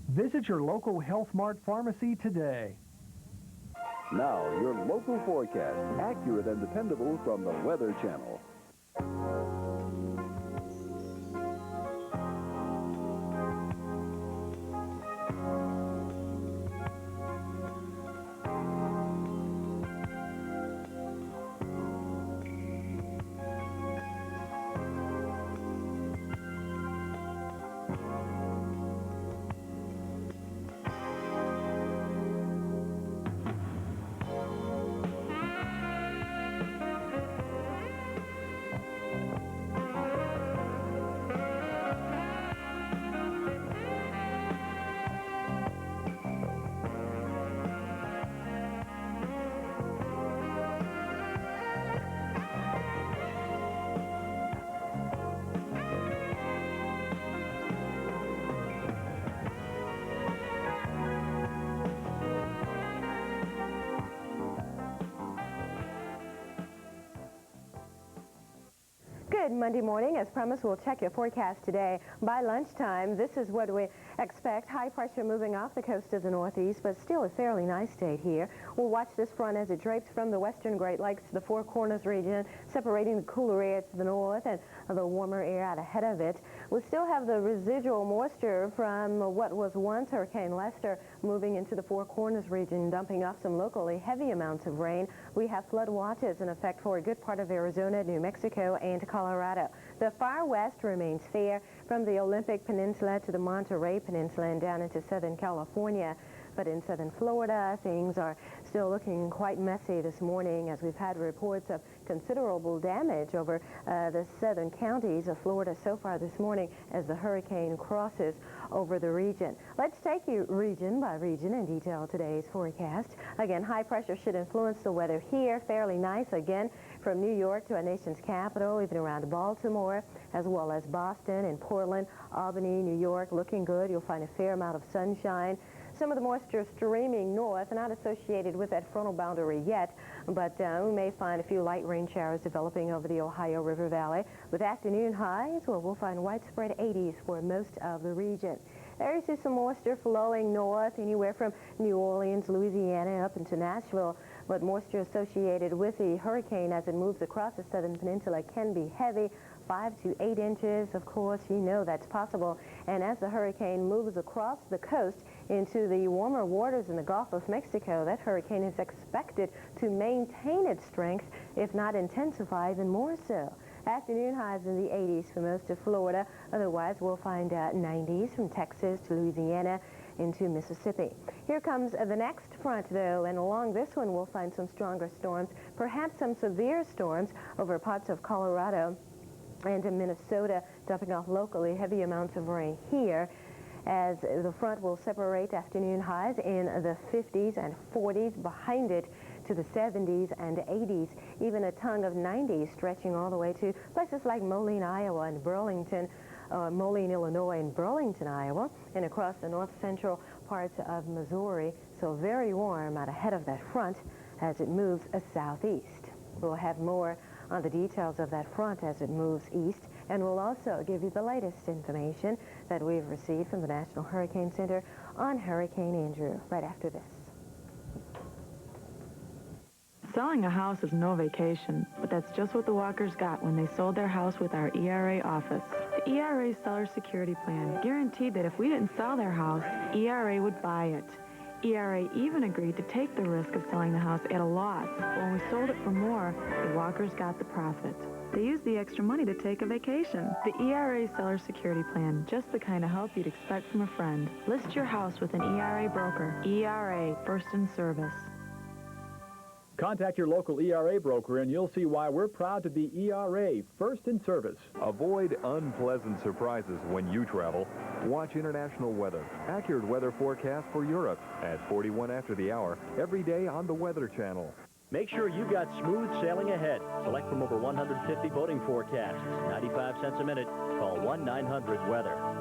Visit your local Health Mart pharmacy today. Now, your local forecast, accurate and dependable from the Weather Channel. Good Monday morning. As promised, we'll check your forecast today. By lunchtime, this is what we expect. High pressure moving off the coast of the northeast, but still a fairly nice day here. We'll watch this front as it drapes from the western Great Lakes to the Four Corners region, separating the cooler air to the north and the warmer air out ahead of it. We'll still have the residual moisture from what was once Hurricane Lester moving into the Four Corners region, dumping off some locally heavy amounts of rain. We have flood watches in effect for a good part of Arizona, New Mexico, and Colorado. The far west remains fair from the Olympic Peninsula to the Monterey Peninsula and down into Southern California. But in southern Florida, things are still looking quite messy this morning, as we've had reports of considerable damage over the southern counties of Florida so far this morning as the hurricane crosses over the region. Let's take you region by region and detail today's forecast. Again, high pressure should influence the weather here. Fairly nice again from New York to our nation's capital, even around Baltimore, as well as Boston and Portland, Albany, New York, looking good. You'll find a fair amount of sunshine. Some of the moisture streaming north, not associated with that frontal boundary yet, but we may find a few light rain showers developing over the Ohio River Valley. With afternoon highs, well, we'll find widespread 80s for most of the region. There you see some moisture flowing north, anywhere from New Orleans, Louisiana, up into Nashville. But moisture associated with the hurricane as it moves across the southern peninsula can be heavy. 5 to 8 inches, of course, you know that's possible. And as the hurricane moves across the coast into the warmer waters in the Gulf of Mexico, that hurricane is expected to maintain its strength, if not intensify even more so. Afternoon highs in the 80s for most of Florida. Otherwise, we'll find 90s from Texas to Louisiana into Mississippi. Here comes the next front, though, and along this one we'll find some stronger storms, perhaps some severe storms over parts of Colorado and in Minnesota, dumping off locally heavy amounts of rain here, as the front will separate afternoon highs in the 50s and 40s, behind it to the 70s and 80s, even a tongue of 90s stretching all the way to places like Moline, Iowa and Burlington, Moline, Illinois and Burlington, Iowa, and across the north central parts of Missouri. So very warm out ahead of that front as it moves southeast. We'll have more on the details of that front as it moves east, and we'll also give you the latest information that we've received from the National Hurricane Center on Hurricane Andrew right after this. Selling a house is no vacation, but that's just what the Walkers got when they sold their house with our ERA office. The ERA Seller Security Plan guaranteed that if we didn't sell their house, ERA would buy it. ERA even agreed to take the risk of selling the house at a loss. But when we sold it for more, the Walkers got the profit. They used the extra money to take a vacation. The ERA Seller Security Plan, just the kind of help you'd expect from a friend. List your house with an ERA broker. ERA, first in service. Contact your local ERA broker and you'll see why we're proud to be ERA, first in service. Avoid unpleasant surprises when you travel. Watch international weather. Accurate weather forecast for Europe at 41 after the hour every day on the Weather Channel. Make sure you've got smooth sailing ahead. Select from over 150 boating forecasts. 95 cents a minute. Call 1-900-WEATHER.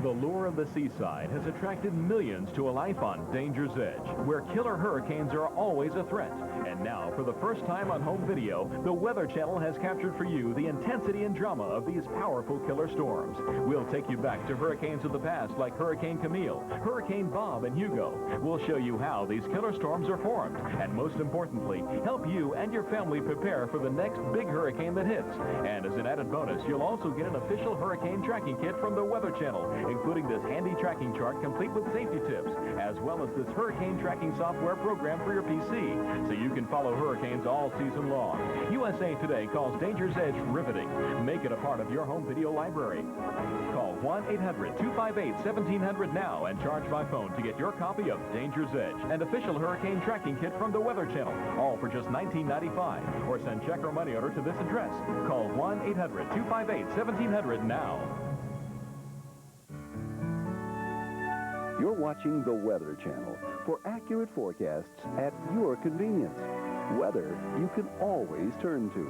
The lure of the seaside has attracted millions to a life on Danger's Edge, where killer hurricanes are always a threat. And now, for the first time on home video, the Weather Channel has captured for you the intensity and drama of these powerful killer storms. We'll take you back to hurricanes of the past like Hurricane Camille, Hurricane Bob, and Hugo. We'll show you how these killer storms are formed, and most importantly, help you and your family prepare for the next big hurricane that hits. And as an added bonus, you'll also get an official hurricane tracking kit from the Weather Channel, including this handy tracking chart complete with safety tips, as well as this hurricane tracking software program for your PC, so you can follow hurricanes all season long. USA Today calls Danger's Edge riveting. Make it a part of your home video library. Call 1-800-258-1700 now and charge by phone to get your copy of Danger's Edge, an official hurricane tracking kit from the Weather Channel, all for just $19.95. Or send check or money order to this address. Call 1-800-258-1700 now. You're watching the Weather Channel for accurate forecasts at your convenience. Weather you can always turn to.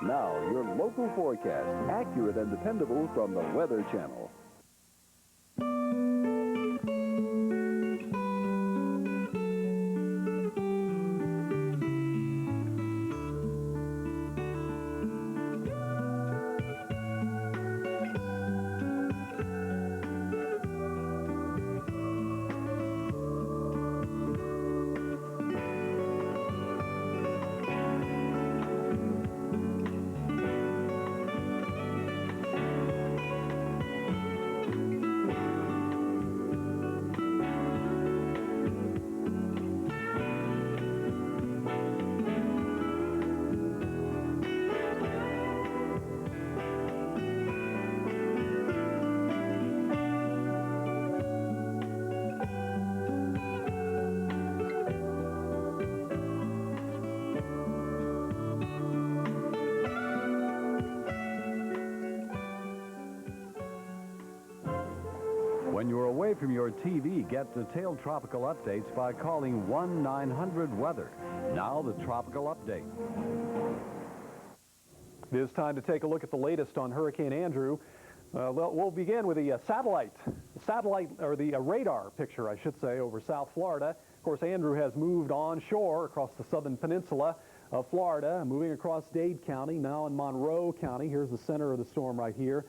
Now, your local forecast, accurate and dependable from the Weather Channel. When you're away from your TV, get detailed tropical updates by calling 1-900-WEATHER. Now the tropical update. It is time to take a look at the latest on Hurricane Andrew. We'll begin with the radar picture, I should say, over South Florida. Of course, Andrew has moved onshore across the southern peninsula of Florida, moving across Dade County, now in Monroe County. Here's the center of the storm right here.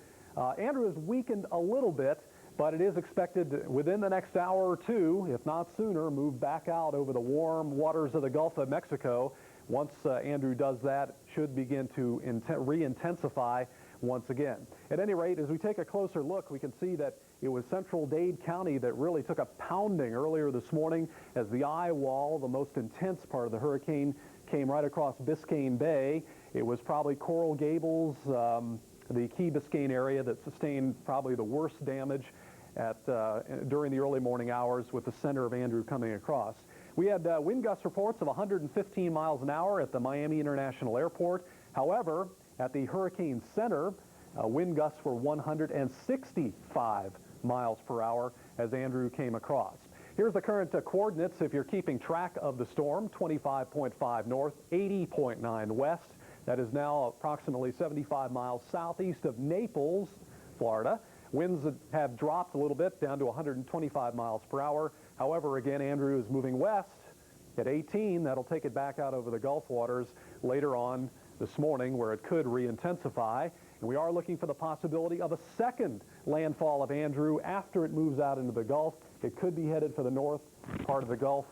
Andrew has weakened a little bit, but it is expected within the next hour or two, if not sooner, move back out over the warm waters of the Gulf of Mexico. Once Andrew does that, should begin to re-intensify once again. At any rate, as we take a closer look, we can see that it was central Dade County that really took a pounding earlier this morning as the eye wall, the most intense part of the hurricane, came right across Biscayne Bay. It was probably Coral Gables, the Key Biscayne area that sustained probably the worst damage during the early morning hours, with the center of Andrew coming across. We had wind gust reports of 115 miles an hour at the Miami International Airport. However, at the hurricane center, wind gusts were 165 miles per hour as Andrew came across. Here's the current coordinates if you're keeping track of the storm: 25.5 north, 80.9 west. That is now approximately 75 miles southeast of Naples, Florida. Winds have dropped a little bit down to 125 miles per hour. However, again, Andrew is moving west at 18. That'll take it back out over the Gulf waters later on this morning, where it could re-intensify. And we are looking for the possibility of a second landfall of Andrew after it moves out into the Gulf. It could be headed for the north part of the Gulf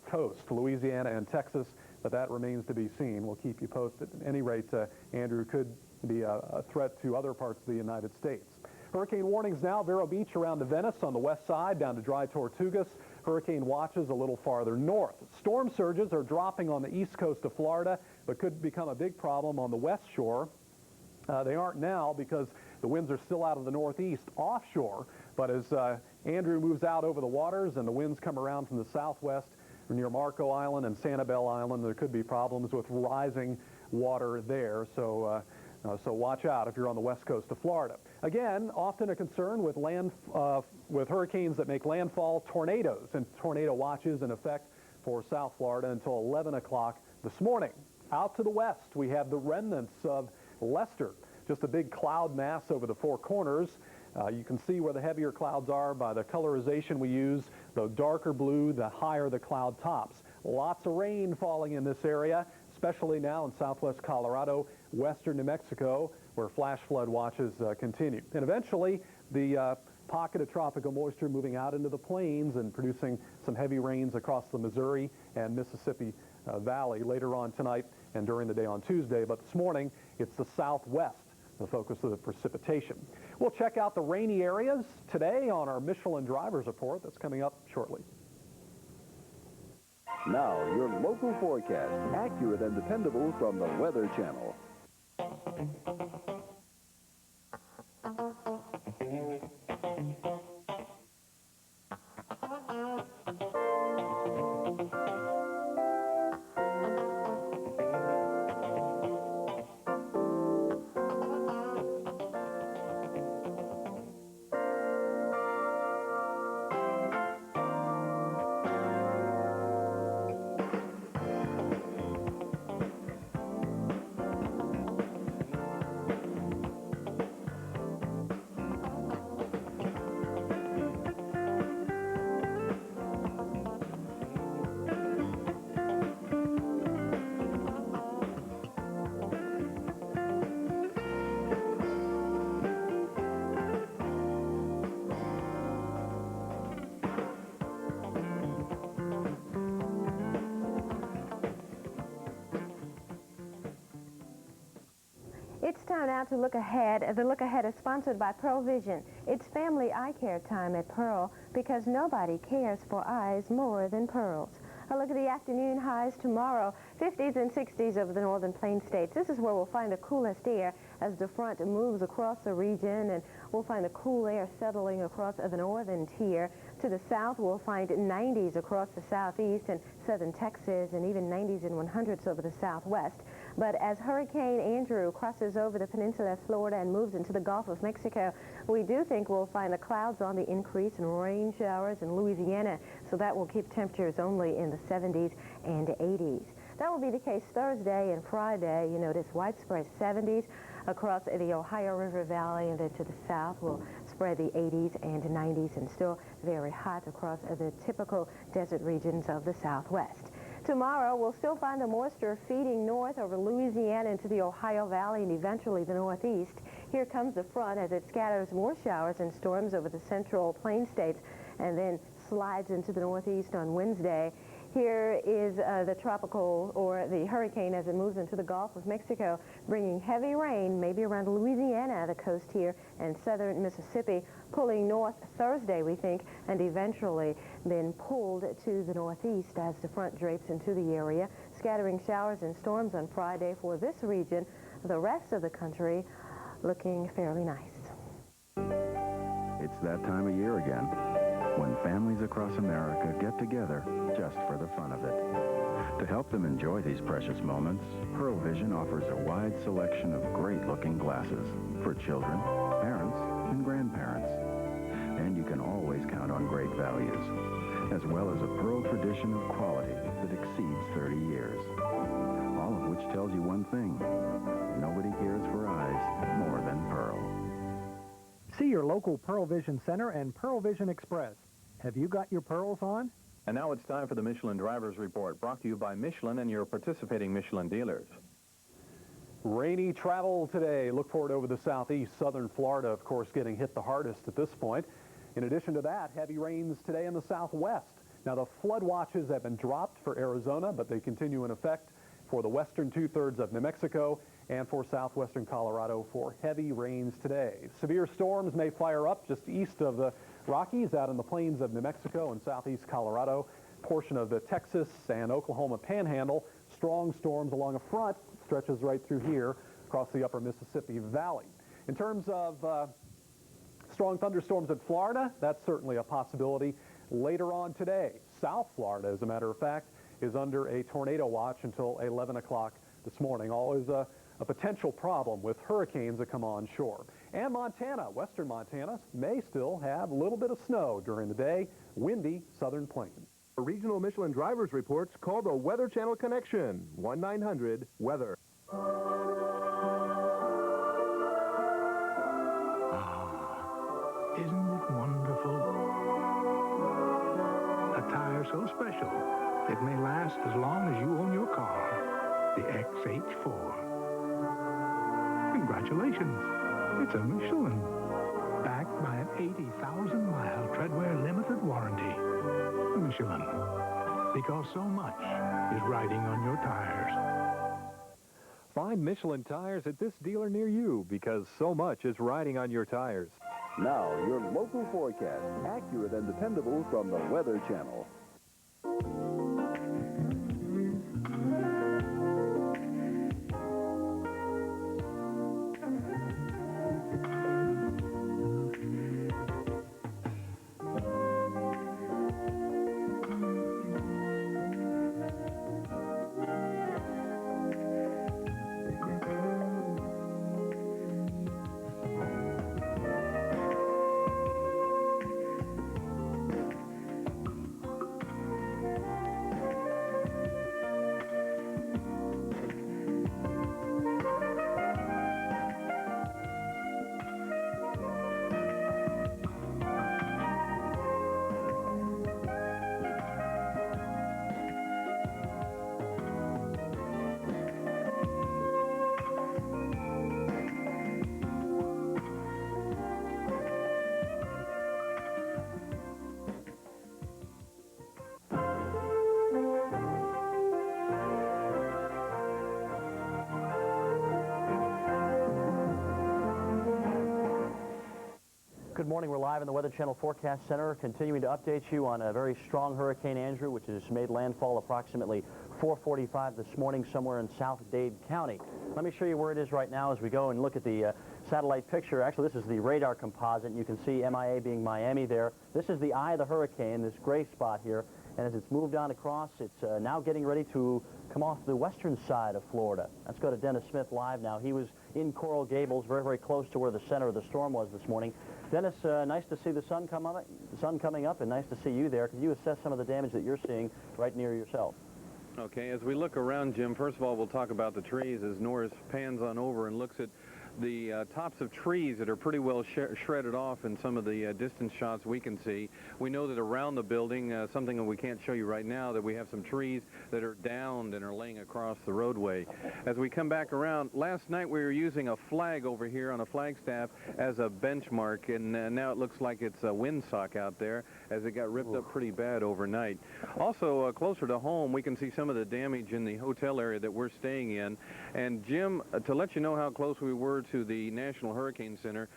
coast, Louisiana and Texas, but that remains to be seen. We'll keep you posted. At any rate, Andrew could be a threat to other parts of the United States. Hurricane warnings now: Vero Beach around to Venice on the west side, down to Dry Tortugas. Hurricane watches a little farther north. Storm surges are dropping on the east coast of Florida, but could become a big problem on the west shore. They aren't now because the winds are still out of the northeast offshore, but as Andrew moves out over the waters and the winds come around from the southwest near Marco Island and Sanibel Island, there could be problems with rising water there. So watch out if you're on the west coast of Florida. Again, often a concern with with hurricanes that make landfall: tornadoes, and tornado watches in effect for South Florida until 11 o'clock this morning. Out to the west, we have the remnants of Lester, just a big cloud mass over the Four Corners. You can see where the heavier clouds are by the colorization we use. The darker blue, the higher the cloud tops. Lots of rain falling in this area, especially now in southwest Colorado, western New Mexico, where flash flood watches continue. And eventually, the pocket of tropical moisture moving out into the plains and producing some heavy rains across the Missouri and Mississippi Valley later on tonight and during the day on Tuesday. But this morning, it's the southwest, the focus of the precipitation. We'll check out the rainy areas today on our Michelin Drivers Report. That's coming up shortly. Now, your local forecast, accurate and dependable from the Weather Channel. It's time now to look ahead. The Look Ahead is sponsored by Pearl Vision. It's family eye care time at Pearl because nobody cares for eyes more than pearls. A look at the afternoon highs tomorrow: 50s and 60s over the northern plain states. This is where we'll find the coolest air as the front moves across the region, and we'll find the cool air settling across the northern tier. To the south, we'll find 90s across the southeast and southern Texas, and even 90s and 100s over the southwest. But as Hurricane Andrew crosses over the peninsula of Florida and moves into the Gulf of Mexico, we do think we'll find the clouds on the increase and rain showers in Louisiana, so that will keep temperatures only in the 70s and 80s. That will be the case Thursday and Friday. You notice widespread 70s across the Ohio River Valley, and then to the south we'll spread the 80s and 90s, and still very hot across the typical desert regions of the southwest. Tomorrow, we'll still find the moisture feeding north over Louisiana into the Ohio Valley and eventually the northeast. Here comes the front as it scatters more showers and storms over the central plain states and then slides into the northeast on Wednesday. Here is the tropical, or the hurricane as it moves into the Gulf of Mexico, bringing heavy rain, maybe around Louisiana, the coast here, and southern Mississippi, pulling north Thursday, we think, and eventually then pulled to the northeast as the front drapes into the area, scattering showers and storms on Friday for this region. The rest of the country looking fairly nice. It's that time of year again, when families across America get together just for the fun of it. To help them enjoy these precious moments, Pearl Vision offers a wide selection of great-looking glasses for children, parents, and grandparents. And you can always count on great values, as well as a Pearl tradition of quality that exceeds 30 years. All of which tells you one thing: nobody cares for eyes more than Pearl. See your local Pearl Vision Center and Pearl Vision Express. Have you got your pearls on? And now it's time for the Michelin Drivers Report, brought to you by Michelin and your participating Michelin dealers. Rainy travel today. Look for it over the southeast. Southern Florida, of course, getting hit the hardest at this point. In addition to that, heavy rains today in the southwest. Now, the flood watches have been dropped for Arizona, but they continue in effect for the western two-thirds of New Mexico and for southwestern Colorado for heavy rains today. Severe storms may fire up just east of the Rockies, out in the plains of New Mexico and southeast Colorado, portion of the Texas and Oklahoma panhandle. Strong storms along a front stretches right through here across the upper Mississippi Valley. In terms of strong thunderstorms in Florida, that's certainly a possibility later on today. South Florida, as a matter of fact, is under a tornado watch until 11 o'clock this morning. Always a potential problem with hurricanes that come on shore. And Montana, western Montana, may still have a little bit of snow during the day. Windy southern plains. For regional Michelin drivers reports, call the Weather Channel Connection, 1-900-WEATHER. Isn't it wonderful? A tire so special, it may last as long as you own your car. The XH4. Congratulations, it's a Michelin, backed by an 80,000-mile treadwear limited warranty. Michelin, because so much is riding on your tires. Find Michelin tires at this dealer near you, because so much is riding on your tires. Now, your local forecast, accurate and dependable from the Weather Channel. Good morning. We're live in the Weather Channel Forecast Center, continuing to update you on a very strong Hurricane Andrew, which has made landfall approximately 4:45 this morning somewhere in South Dade County. Let me show you where it is right now as we go and look at the satellite picture. Actually, this is the radar composite, and you can see MIA being Miami there. This is the eye of the hurricane, this gray spot here, and as it's moved on across, it's now getting ready to come off the western side of Florida. Let's go to Dennis Smith live now. He was in Coral Gables, very, very close to where the center of the storm was this morning. Dennis, nice to see the sun coming up, and nice to see you there. Could you assess some of the damage that you're seeing right near yourself? Okay, as we look around, Jim, first of all, we'll talk about the trees as Norris pans on over and looks at the tops of trees that are pretty well shredded off in some of the distance shots we can see. We know that around the building, something that we can't show you right now, that we have some trees that are downed and are laying across the roadway. As we come back around, last night we were using a flag over here on a flagstaff as a benchmark, and now it looks like it's a windsock out there as it got ripped up pretty bad overnight. Also, closer to home, we can see some of the damage in the hotel area that we're staying in. And Jim, to let you know how close we were to the National Hurricane Center,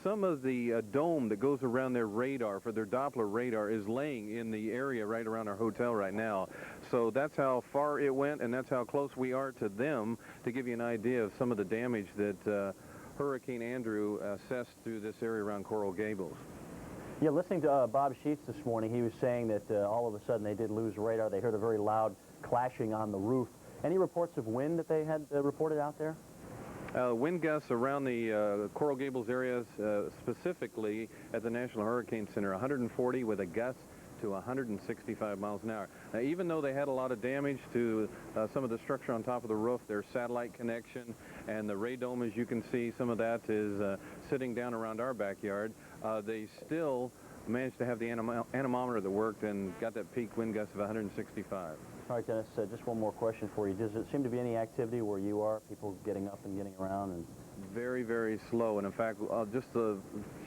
some of the dome that goes around their radar, for their Doppler radar, is laying in the area right around our hotel right now. So that's how far it went, and that's how close we are to them, to give you an idea of some of the damage that Hurricane Andrew assessed through this area around Coral Gables. Yeah, listening to Bob Sheets this morning, he was saying that all of a sudden they did lose radar. They heard a very loud clashing on the roof. Any reports of wind that they had reported out there? Wind gusts around the Coral Gables areas, specifically at the National Hurricane Center, 140 with a gust to 165 miles an hour. Now, even though they had a lot of damage to some of the structure on top of the roof, their satellite connection and the radome, as you can see, some of that is sitting down around our backyard, they still managed to have the anemometer that worked and got that peak wind gust of 165. All right, Dennis, just one more question for you. Does it seem to be any activity where you are, people getting up and getting around? And very, very slow. And in fact, just the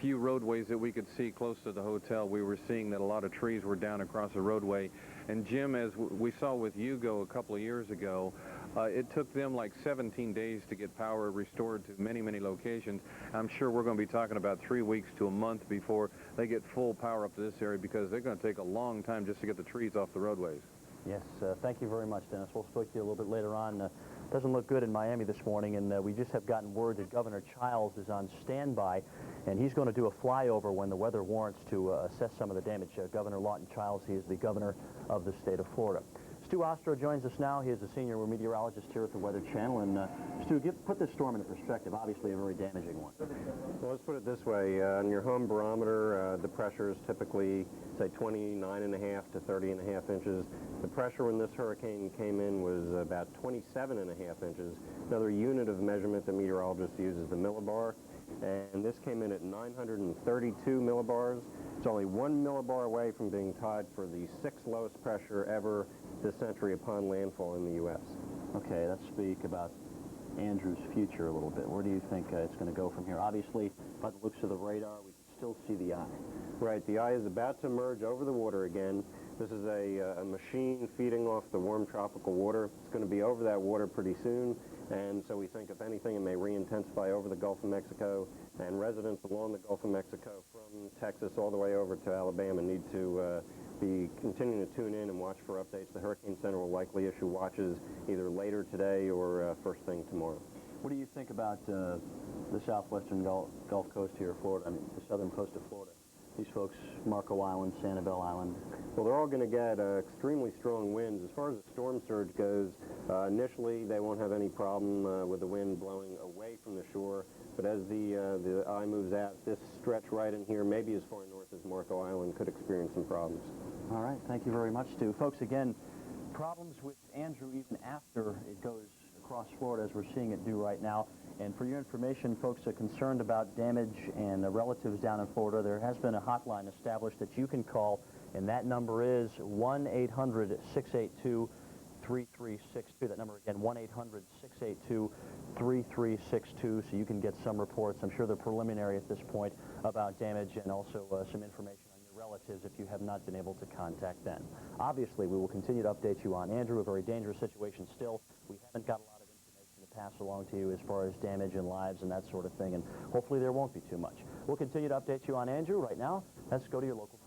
few roadways that we could see close to the hotel, we were seeing that a lot of trees were down across the roadway. And Jim, as we saw with Hugo a couple of years ago, it took them like 17 days to get power restored to many, many locations. I'm sure we're going to be talking about 3 weeks to a month before they get full power up to this area, because they're going to take a long time just to get the trees off the roadways. Yes, thank you very much, Dennis. We'll speak to you a little bit later on. Doesn't look good in Miami this morning, and we just have gotten word that Governor Childs is on standby, and he's going to do a flyover when the weather warrants to assess some of the damage. Governor Lawton Childs, he is the governor of the state of Florida. Stu Ostro joins us now. He is a senior meteorologist here at the Weather Channel. And Stu, put this storm into perspective. Obviously a very damaging one. Well, let's put it this way. On your home barometer, the pressure is typically, say, 29.5 to 30.5 inches. The pressure when this hurricane came in was about 27.5 inches. Another unit of measurement that meteorologists use is the millibar. And this came in at 932 millibars. It's only 1 millibar away from being tied for the 6th lowest pressure ever this century upon landfall in the U.S. Okay, let's speak about Andrew's future a little bit. Where do you think it's going to go from here? Obviously, by the looks of the radar, we can still see the eye. Right, the eye is about to emerge over the water again. This is a machine feeding off the warm tropical water. It's going to be over that water pretty soon, and so we think, if anything, it may re-intensify over the Gulf of Mexico, and residents along the Gulf of Mexico from Texas all the way over to Alabama need to be continuing to tune in and watch for updates. The Hurricane Center will likely issue watches either later today or first thing tomorrow. What do you think about the southwestern Gulf Coast here of Florida, I mean the southern coast of Florida? These folks, Marco Island, Sanibel Island. Well, they're all going to get extremely strong winds. As far as the storm surge goes, initially they won't have any problem with the wind blowing away from the shore. But as the eye moves out, this stretch right in here, maybe as far north as Marco Island, could experience some problems. All right, thank you very much, Stu. Folks, again, problems with Andrew even after it goes across Florida, as we're seeing it do right now. And for your information, folks are concerned about damage and relatives down in Florida. There has been a hotline established that you can call, and that number is 1-800-682-3362. That number again, 1-800-682-3362, so you can get some reports. I'm sure they're preliminary at this point about damage, and also some information on your relatives if you have not been able to contact them. Obviously, we will continue to update you on Andrew, a very dangerous situation still. We haven't got a lot of information to pass along to you as far as damage and lives and that sort of thing, and hopefully there won't be too much. We'll continue to update you on Andrew. Right now, let's go to your local